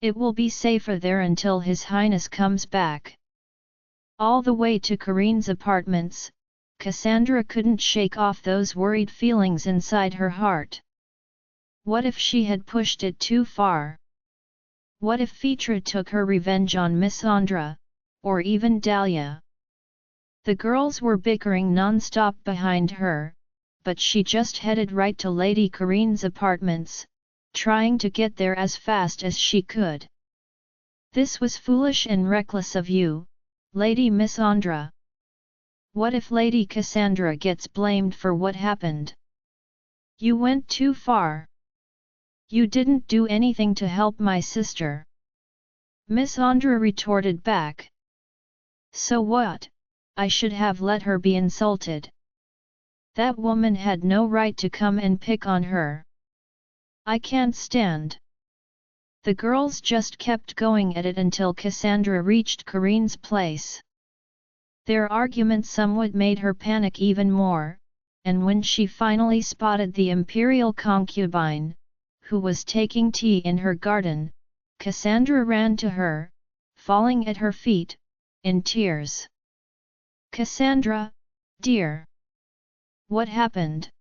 It will be safer there until His Highness comes back." All the way to Kareen's apartments, Cassandra couldn't shake off those worried feelings inside her heart. What if she had pushed it too far? What if Fetra took her revenge on Miss Andra, or even Dahlia? The girls were bickering non-stop behind her, but she just headed right to Lady Kareen's apartments, trying to get there as fast as she could. "This was foolish and reckless of you, Lady Miss Andra. What if Lady Cassandra gets blamed for what happened? You went too far. You didn't do anything to help my sister." Miss Andra retorted back. "So what? I should have let her be insulted. That woman had no right to come and pick on her. I can't stand." The girls just kept going at it until Cassandra reached Kareen's place. Their argument somewhat made her panic even more, and when she finally spotted the Imperial concubine, who was taking tea in her garden, Cassandra ran to her, falling at her feet, in tears. "Cassandra, dear. What happened?"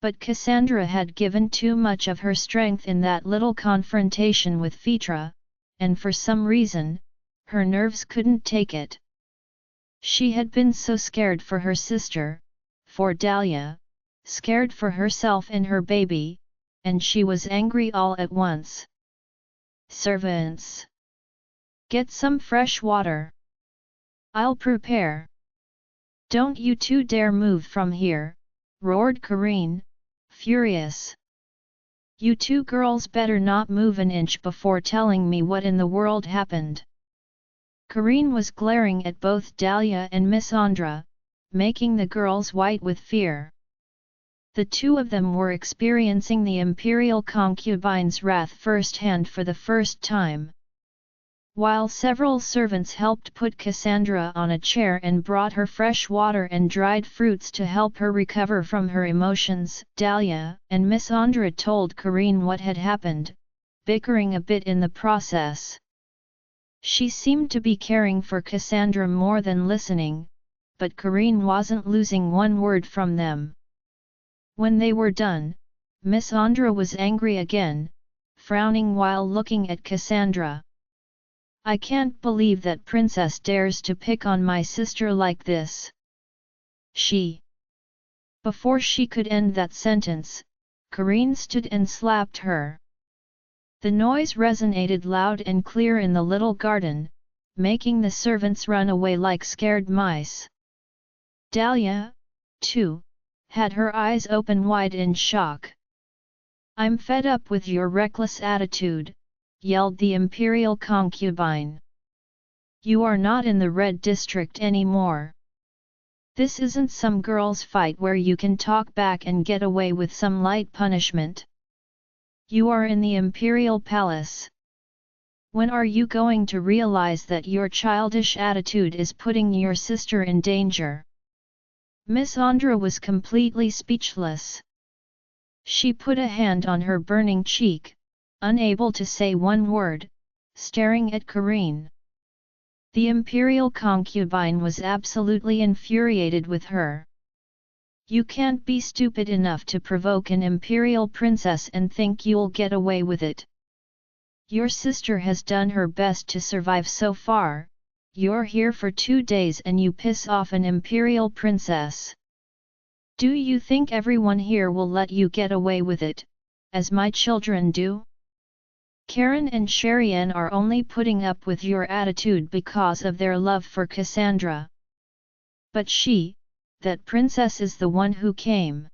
But Cassandra had given too much of her strength in that little confrontation with Fetra, and for some reason, her nerves couldn't take it. She had been so scared for her sister, for Dahlia, scared for herself and her baby, and she was angry all at once. "Servants! Get some fresh water. I'll prepare." "Don't you two dare move from here," roared Kareen, furious. "You two girls better not move an inch before telling me what in the world happened." Kareen was glaring at both Dahlia and Miss Andra, making the girls white with fear. The two of them were experiencing the Imperial concubine's wrath firsthand for the first time. While several servants helped put Cassandra on a chair and brought her fresh water and dried fruits to help her recover from her emotions, Dahlia and Miss Andra told Kareen what had happened, bickering a bit in the process. She seemed to be caring for Cassandra more than listening, but Kareen wasn't losing one word from them. When they were done, Miss Andra was angry again, frowning while looking at Cassandra. "I can't believe that princess dares to pick on my sister like this. She..." Before she could end that sentence, Kareen stood and slapped her. The noise resonated loud and clear in the little garden, making the servants run away like scared mice. Dahlia, too, had her eyes open wide in shock. "I'm fed up with your reckless attitude," yelled the Imperial concubine. "You are not in the Red District anymore. This isn't some girls' fight where you can talk back and get away with some light punishment. You are in the Imperial Palace. When are you going to realize that your childish attitude is putting your sister in danger? Miss Andra was completely speechless. She put a hand on her burning cheek, unable to say one word, staring at Karine. The Imperial concubine was absolutely infuriated with her. You can't be stupid enough to provoke an Imperial princess and think you'll get away with it. Your sister has done her best to survive so far. You're here for 2 days and you piss off an Imperial princess. Do you think everyone here will let you get away with it, as my children do? Karen and Cherian are only putting up with your attitude because of their love for Cassandra. But that princess is the one who came.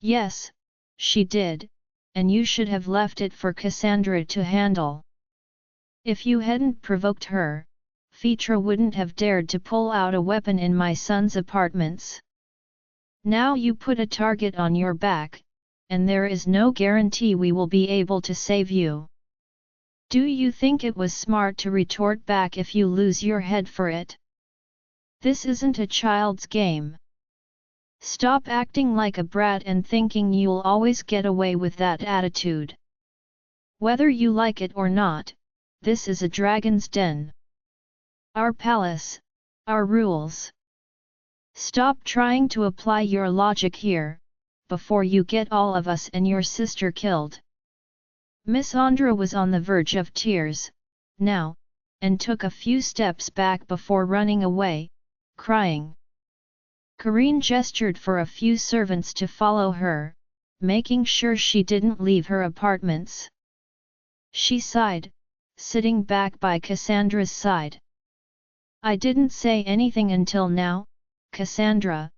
Yes, she did, and you should have left it for Cassandra to handle. If you hadn't provoked her, Fetra wouldn't have dared to pull out a weapon in my son's apartments. Now you put a target on your back, and there is no guarantee we will be able to save you. Do you think it was smart to retort back if you lose your head for it? This isn't a child's game. Stop acting like a brat and thinking you'll always get away with that attitude. Whether you like it or not, this is a dragon's den. Our palace, our rules. Stop trying to apply your logic here, before you get all of us and your sister killed. Miss Andra was on the verge of tears, now, and took a few steps back before running away, crying. Karine gestured for a few servants to follow her, making sure she didn't leave her apartments. She sighed, sitting back by Cassandra's side. I didn't say anything until now, Cassandra,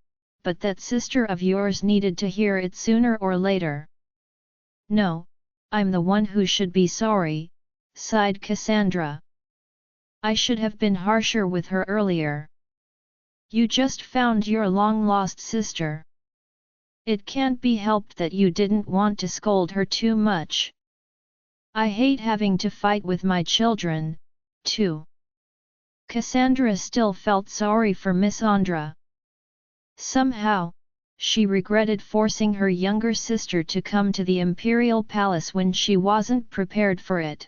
but that sister of yours needed to hear it sooner or later. No, I'm the one who should be sorry, sighed Cassandra. I should have been harsher with her earlier. You just found your long-lost sister. It can't be helped that you didn't want to scold her too much. I hate having to fight with my children, too. Cassandra still felt sorry for Miss Andra. Somehow, she regretted forcing her younger sister to come to the Imperial Palace when she wasn't prepared for it.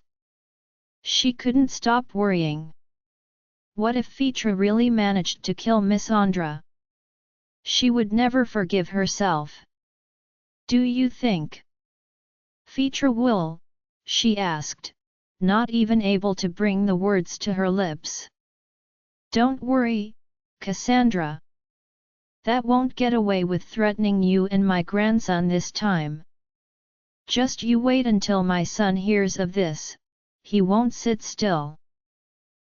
She couldn't stop worrying. What if Fetra really managed to kill Miss Andra? She would never forgive herself. Do you think Fetra will? She asked, not even able to bring the words to her lips. Don't worry, Cassandra. That won't get away with threatening you and my grandson this time. Just you wait until my son hears of this, he won't sit still.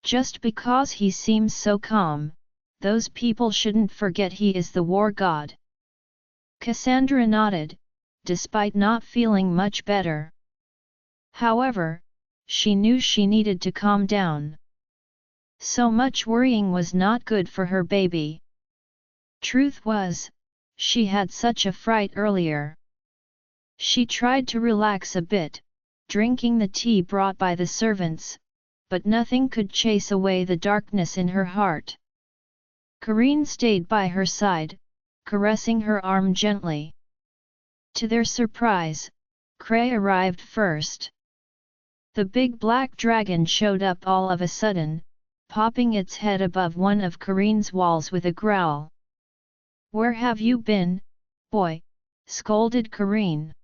Just because he seems so calm, those people shouldn't forget he is the war god. Cassandra nodded, despite not feeling much better. However, she knew she needed to calm down. So much worrying was not good for her baby. Truth was, she had such a fright earlier. She tried to relax a bit, drinking the tea brought by the servants, but nothing could chase away the darkness in her heart. Karine stayed by her side, caressing her arm gently. To their surprise, Cray arrived first. The big black dragon showed up all of a sudden, popping its head above one of Karine's walls with a growl. Where have you been, boy? Scolded Karine.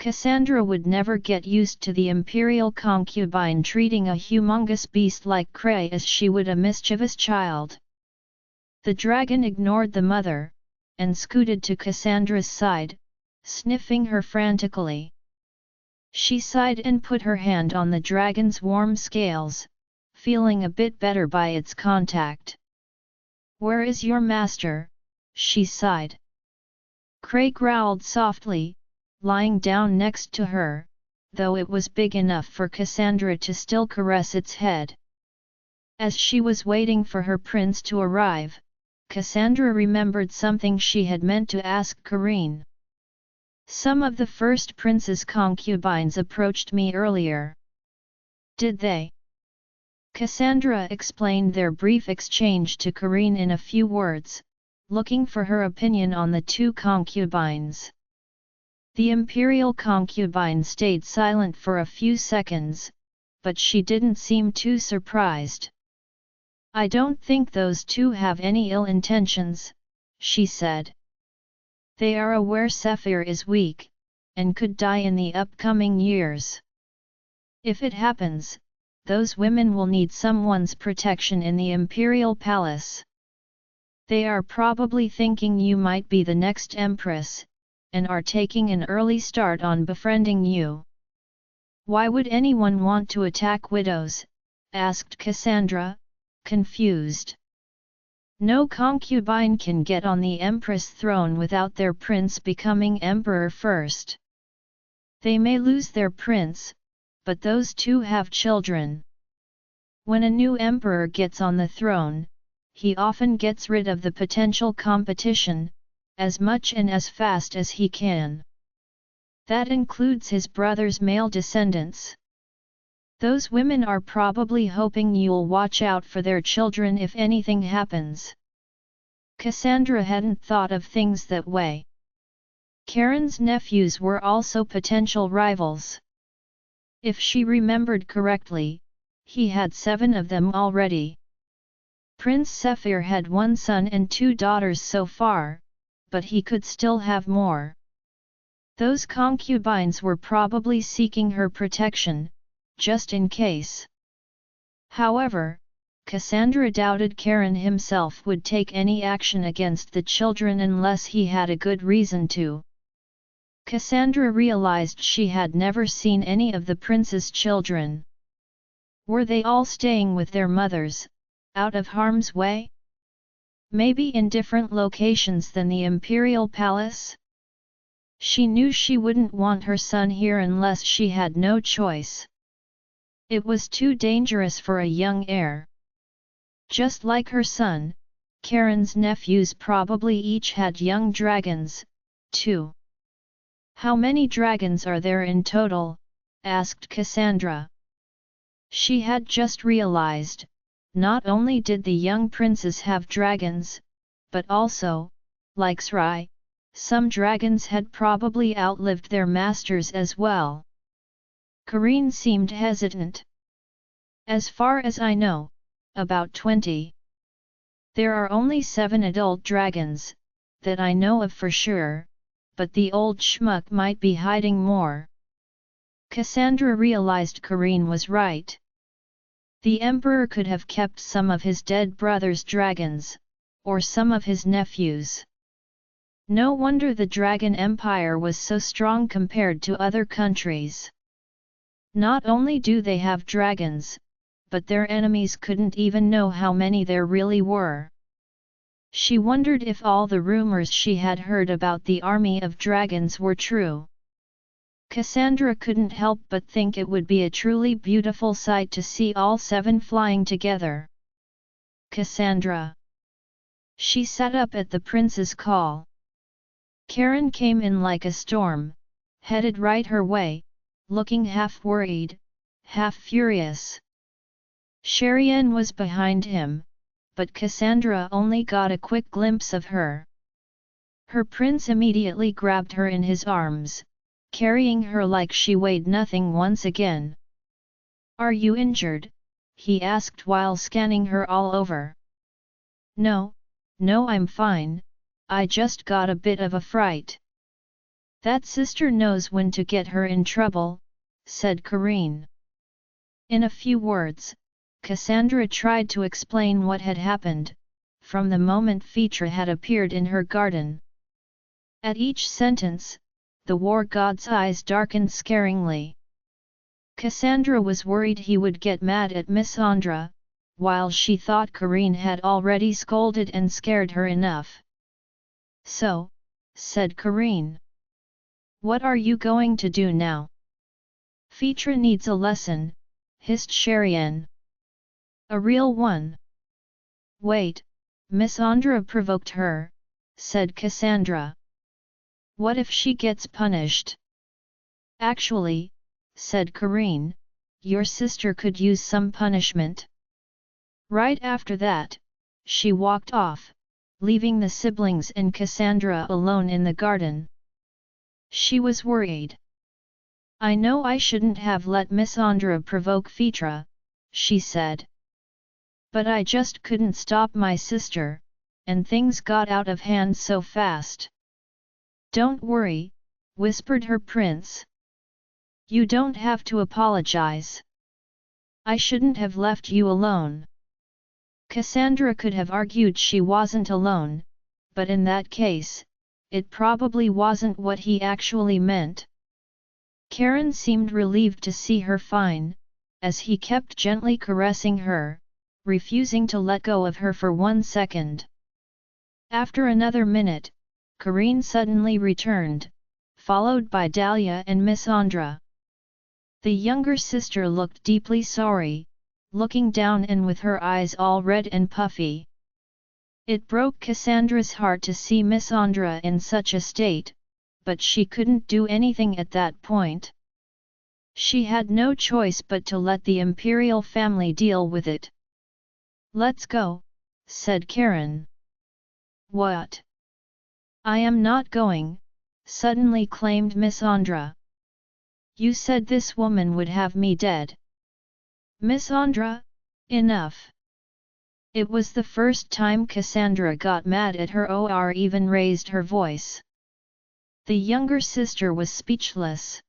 Cassandra would never get used to the Imperial concubine treating a humongous beast like Cray as she would a mischievous child. The dragon ignored the mother, and scooted to Cassandra's side, sniffing her frantically. She sighed and put her hand on the dragon's warm scales, feeling a bit better by its contact. Where is your master? She sighed. Cray growled softly, lying down next to her, though it was big enough for Cassandra to still caress its head. As she was waiting for her prince to arrive, Cassandra remembered something she had meant to ask Karine. Some of the first prince's concubines approached me earlier. Did they? Cassandra explained their brief exchange to Corinne in a few words, looking for her opinion on the two concubines. The Imperial concubine stayed silent for a few seconds, but she didn't seem too surprised. "I don't think those two have any ill intentions," she said. "They are aware Zephyr is weak, and could die in the upcoming years. If it happens, those women will need someone's protection in the Imperial Palace. They are probably thinking you might be the next Empress, and are taking an early start on befriending you." "Why would anyone want to attack widows?" asked Cassandra, confused. "No concubine can get on the Empress throne without their prince becoming emperor first. They may lose their prince, but those two have children. When a new emperor gets on the throne, he often gets rid of the potential competition, as much and as fast as he can. That includes his brother's male descendants. Those women are probably hoping you'll watch out for their children if anything happens." Cassandra hadn't thought of things that way. Karen's nephews were also potential rivals. If she remembered correctly, he had 7 of them already. Prince Zephyr had 1 son and 2 daughters so far, but he could still have more. Those concubines were probably seeking her protection, just in case. However, Cassandra doubted Karen himself would take any action against the children unless he had a good reason to. Cassandra realized she had never seen any of the prince's children. Were they all staying with their mothers, out of harm's way? Maybe in different locations than the Imperial Palace? She knew she wouldn't want her son here unless she had no choice. It was too dangerous for a young heir. Just like her son, Karen's nephews probably each had young dragons, too. "How many dragons are there in total?" asked Cassandra. She had just realized, not only did the young princes have dragons, but also, like Srai, some dragons had probably outlived their masters as well. Corinne seemed hesitant. "As far as I know, about 20. There are only 7 adult dragons, that I know of for sure, but the old schmuck might be hiding more." Cassandra realized Corinne was right. The Emperor could have kept some of his dead brother's dragons, or some of his nephews. No wonder the Dragon Empire was so strong compared to other countries. Not only do they have dragons, but their enemies couldn't even know how many there really were. She wondered if all the rumors she had heard about the army of dragons were true. Cassandra couldn't help but think it would be a truly beautiful sight to see all 7 flying together. "Cassandra!" She sat up at the prince's call. Karen came in like a storm, headed right her way, looking half worried, half furious. Sherian was behind him, but Cassandra only got a quick glimpse of her. Her prince immediately grabbed her in his arms, carrying her like she weighed nothing once again. "Are you injured?" he asked while scanning her all over. No, I'm fine, I just got a bit of a fright." "That sister knows when to get her in trouble," said Corinne. In a few words, Cassandra tried to explain what had happened, from the moment Fetra had appeared in her garden. At each sentence, the war god's eyes darkened scaringly. Cassandra was worried he would get mad at Miss Andra, while she thought Corinne had already scolded and scared her enough. "So," said Corinne. "What are you going to do now?" "Fetra needs a lesson," hissed Sherian. "A real one." "Wait," Miss Andra provoked her, said Cassandra. "What if she gets punished?" "Actually," said Corinne, your sister could use some punishment." Right after that, she walked off, leaving the siblings and Cassandra alone in the garden. She was worried. "I know I shouldn't have let Miss Andra provoke Fetra," she said. "But I just couldn't stop my sister, and things got out of hand so fast." "Don't worry," whispered her prince. "You don't have to apologize. I shouldn't have left you alone." Cassandra could have argued she wasn't alone, but in that case, it probably wasn't what he actually meant. Karen seemed relieved to see her fine, as he kept gently caressing her, refusing to let go of her for 1 second. After another minute, Karine suddenly returned, followed by Dahlia and Miss Andra. The younger sister looked deeply sorry, looking down and with her eyes all red and puffy. It broke Cassandra's heart to see Miss Andra in such a state, but she couldn't do anything at that point. She had no choice but to let the Imperial family deal with it. "Let's go," said Karen. "What? I am not going," suddenly claimed Miss Andra. "You said this woman would have me dead." "Miss Andra, enough." It was the first time Cassandra got mad at her or even raised her voice. The younger sister was speechless.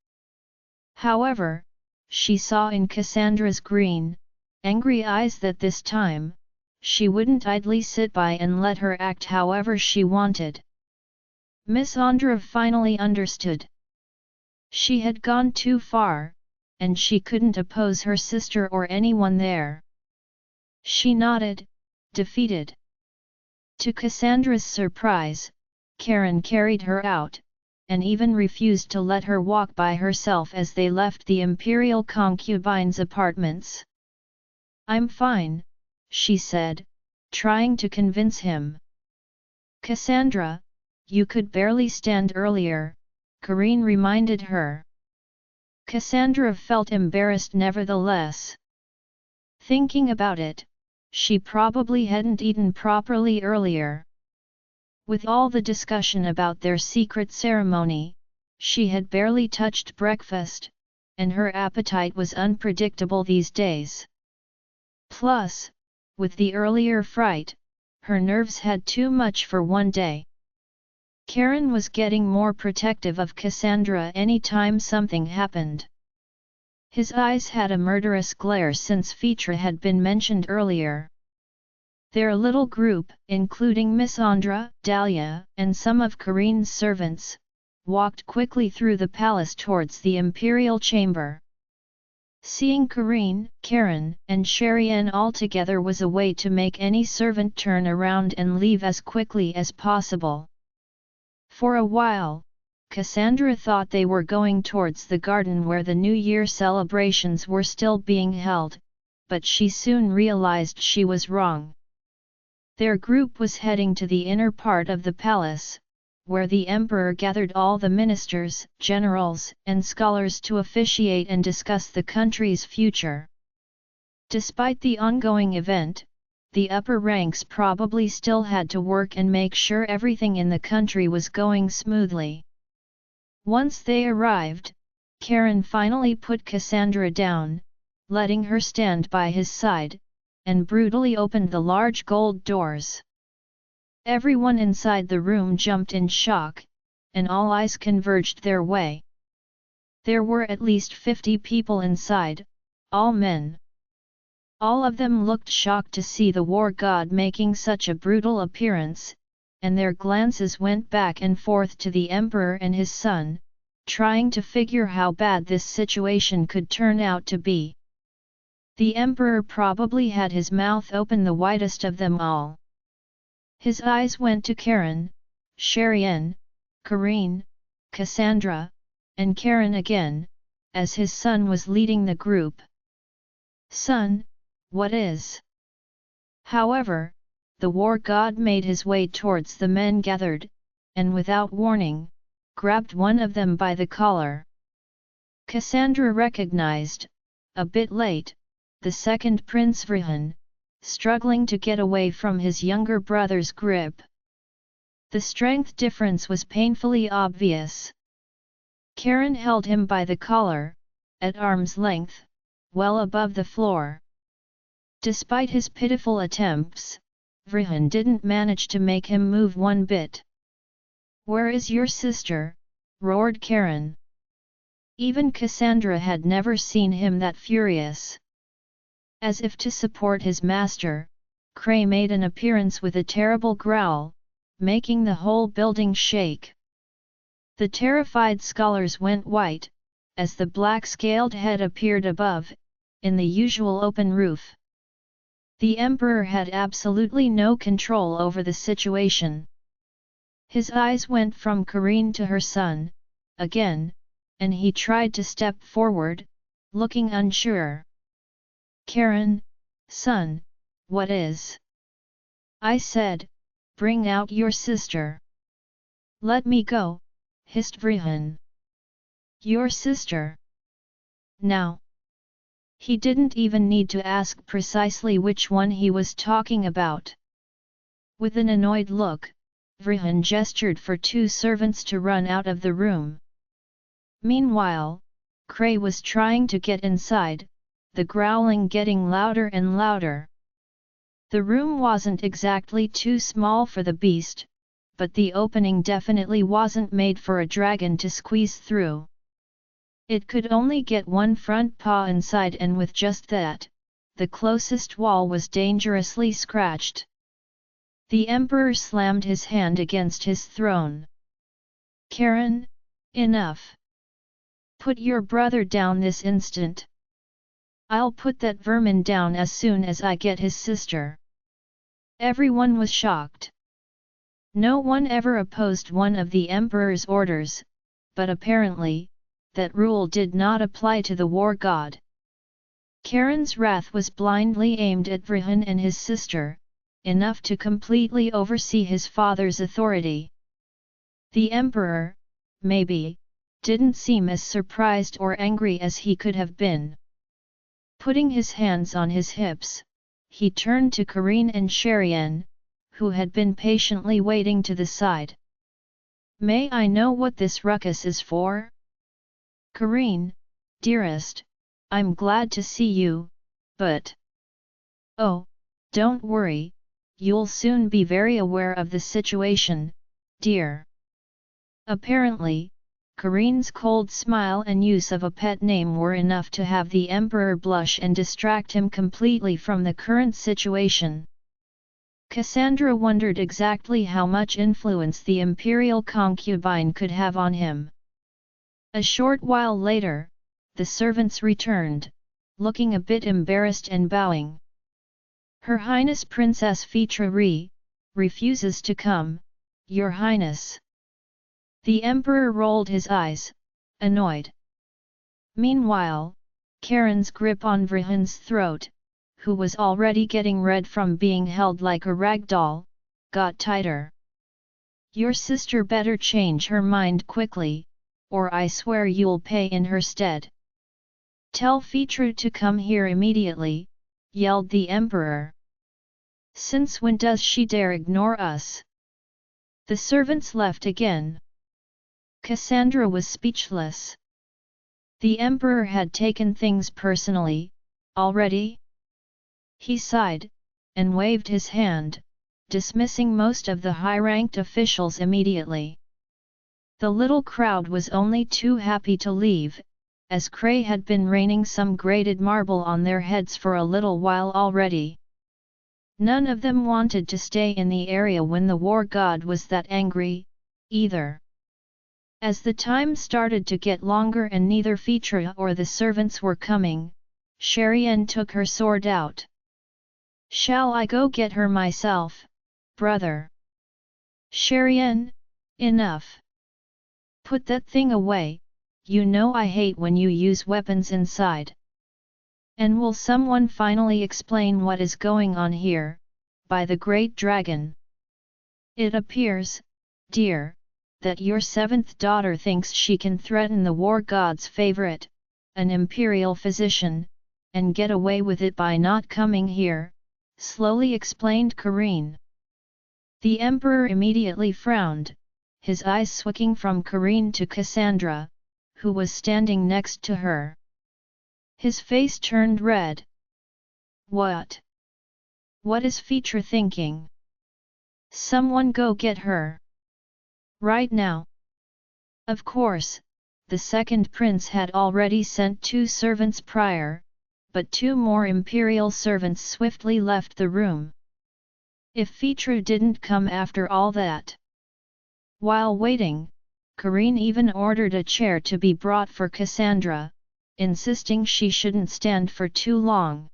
However, she saw in Cassandra's green, angry eyes that this time, she wouldn't idly sit by and let her act however she wanted. Miss Andra finally understood. She had gone too far, and she couldn't oppose her sister or anyone there. She nodded, defeated. To Cassandra's surprise, Karen carried her out, and even refused to let her walk by herself as they left the Imperial concubine's apartments. "I'm fine," she said, trying to convince him. "Cassandra, you could barely stand earlier," Karine reminded her. Cassandra felt embarrassed nevertheless. Thinking about it, she probably hadn't eaten properly earlier. With all the discussion about their secret ceremony, she had barely touched breakfast, and her appetite was unpredictable these days. Plus, with the earlier fright, her nerves had too much for one day. Karen was getting more protective of Cassandra any time something happened. His eyes had a murderous glare since Fetra had been mentioned earlier. Their little group, including Miss Andra, Dahlia, and some of Karine's servants, walked quickly through the palace towards the Imperial chamber. Seeing Karine, Karen, and Sherian all together was a way to make any servant turn around and leave as quickly as possible. For a while, Cassandra thought they were going towards the garden where the New Year celebrations were still being held, but she soon realized she was wrong. Their group was heading to the inner part of the palace, where the emperor gathered all the ministers, generals, and scholars to officiate and discuss the country's future. Despite the ongoing event, the upper ranks probably still had to work and make sure everything in the country was going smoothly. Once they arrived, Karen finally put Cassandra down, letting her stand by his side, and brutally opened the large gold doors. Everyone inside the room jumped in shock, and all eyes converged their way. There were at least 50 people inside, all men. All of them looked shocked to see the war god making such a brutal appearance, and their glances went back and forth to the emperor and his son, trying to figure how bad this situation could turn out to be. The emperor probably had his mouth open the widest of them all. His eyes went to Karen, Sherian, Karine, Cassandra, and Karen again, as his son was leading the group. "Son, what is?" However, the war god made his way towards the men gathered, and without warning, grabbed one of them by the collar. Cassandra recognized, a bit late, the second Prince Vrihan, struggling to get away from his younger brother's grip. The strength difference was painfully obvious. Karen held him by the collar, at arm's length, well above the floor. Despite his pitiful attempts, Vrihan didn't manage to make him move one bit. "Where is your sister?" roared Karen. Even Cassandra had never seen him that furious. As if to support his master, Cray made an appearance with a terrible growl, making the whole building shake. The terrified scholars went white, as the black-scaled head appeared above, in the usual open roof. The Emperor had absolutely no control over the situation. His eyes went from Karine to her son, again, and he tried to step forward, looking unsure. "Karen, son, what is?" "I said, bring out your sister." "Let me go," hissed Vrihan. "Your sister? Now?" He didn't even need to ask precisely which one he was talking about. With an annoyed look, Vrihan gestured for two servants to run out of the room. Meanwhile, Cray was trying to get inside, the growling getting louder and louder. The room wasn't exactly too small for the beast, but the opening definitely wasn't made for a dragon to squeeze through. It could only get one front paw inside, and with just that, the closest wall was dangerously scratched. The Emperor slammed his hand against his throne. "Karen, enough! Put your brother down this instant. I'll put that vermin down as soon as I get his sister." Everyone was shocked. No one ever opposed one of the Emperor's orders, but apparently, that rule did not apply to the war god. Karen's wrath was blindly aimed at Vrihan and his sister, enough to completely oversee his father's authority. The Emperor, maybe, didn't seem as surprised or angry as he could have been. Putting his hands on his hips, he turned to Karine and Sherian, who had been patiently waiting to the side. "May I know what this ruckus is for?" "Karine, dearest, I'm glad to see you, but..." "Oh, don't worry, you'll soon be very aware of the situation, dear." Apparently, Karine's cold smile and use of a pet name were enough to have the Emperor blush and distract him completely from the current situation. Cassandra wondered exactly how much influence the Imperial concubine could have on him. A short while later, the servants returned, looking a bit embarrassed and bowing. "Her Highness Princess Fetra refuses to come, Your Highness." The Emperor rolled his eyes, annoyed. Meanwhile, Karen's grip on Vrihan's throat, who was already getting red from being held like a rag doll, got tighter. "Your sister better change her mind quickly, or I swear you'll pay in her stead." "Tell Fetra to come here immediately," yelled the Emperor. "Since when does she dare ignore us?" The servants left again. Cassandra was speechless. The Emperor had taken things personally, already? He sighed, and waved his hand, dismissing most of the high-ranked officials immediately. The little crowd was only too happy to leave, as Cray had been raining some graded marble on their heads for a little while already. None of them wanted to stay in the area when the war god was that angry, either. As the time started to get longer and neither Fetra or the servants were coming, Sherian took her sword out. "Shall I go get her myself, brother?" "Sherian, enough! Put that thing away, you know I hate when you use weapons inside." "And will someone finally explain what is going on here, by the great dragon? It appears, dear, that your seventh daughter thinks she can threaten the war god's favorite, an imperial physician, and get away with it by not coming here," slowly explained Karine. The Emperor immediately frowned, his eyes switching from Karine to Cassandra, who was standing next to her. His face turned red. What? What is Fetra thinking? Someone go get her. Right now. Of course, the second prince had already sent 2 servants prior, but 2 more Imperial servants swiftly left the room. If Fetra didn't come after all that. While waiting, Karine even ordered a chair to be brought for Cassandra, insisting she shouldn't stand for too long.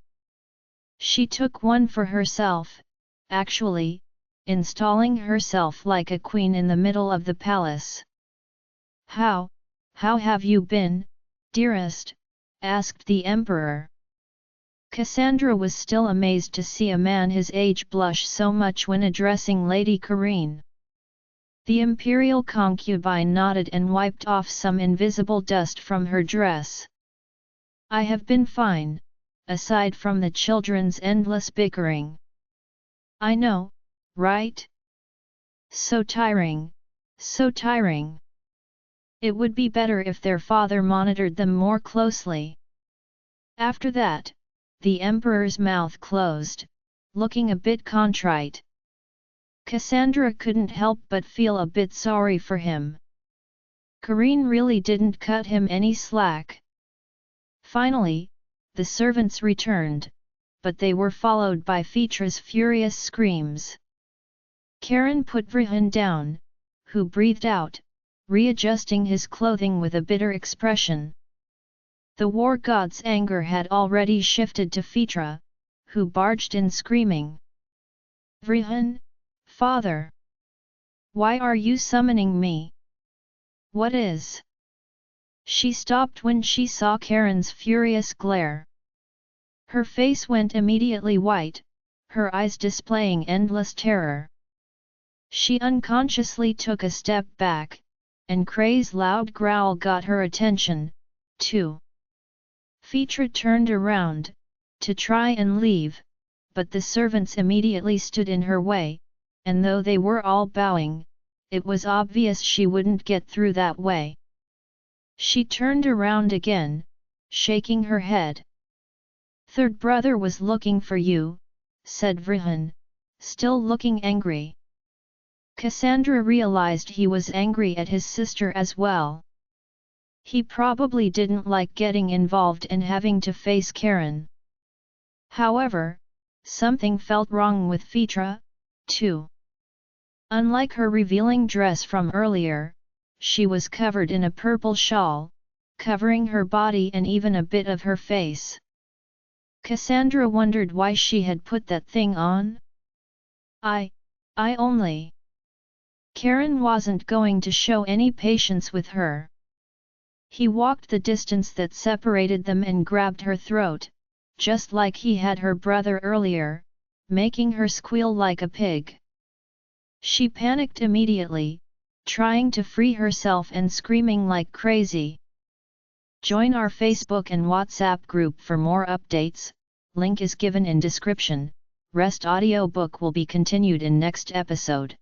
She took one for herself, actually, installing herself like a queen in the middle of the palace. How have you been, dearest?" asked the Emperor. Cassandra was still amazed to see a man his age blush so much when addressing Lady Karine. The Imperial concubine nodded and wiped off some invisible dust from her dress. "I have been fine, aside from the children's endless bickering." "I know, right? So tiring, so tiring. It would be better if their father monitored them more closely." After that, the Emperor's mouth closed, looking a bit contrite. Cassandra couldn't help but feel a bit sorry for him. Karine really didn't cut him any slack. Finally, the servants returned, but they were followed by Fetra's furious screams. Karen put Vrihan down, who breathed out, readjusting his clothing with a bitter expression. The war god's anger had already shifted to Fetra, who barged in screaming. "Vrihan, father! Why are you summoning me? What is?" She stopped when she saw Karen's furious glare. Her face went immediately white, her eyes displaying endless terror. She unconsciously took a step back, and Kray's loud growl got her attention, too. Fetra turned around, to try and leave, but the servants immediately stood in her way, and though they were all bowing, it was obvious she wouldn't get through that way. She turned around again, shaking her head. "Third brother was looking for you," said Vrihan, still looking angry. Cassandra realized he was angry at his sister as well. He probably didn't like getting involved and having to face Karen. However, something felt wrong with Fetra, too. Unlike her revealing dress from earlier, she was covered in a purple shawl, covering her body and even a bit of her face. Cassandra wondered why she had put that thing on. I only. Karen wasn't going to show any patience with her. He walked the distance that separated them and grabbed her throat, just like he had her brother earlier, making her squeal like a pig. She panicked immediately, trying to free herself and screaming like crazy. Join our Facebook and WhatsApp group for more updates, link is given in description. Rest audiobook will be continued in next episode.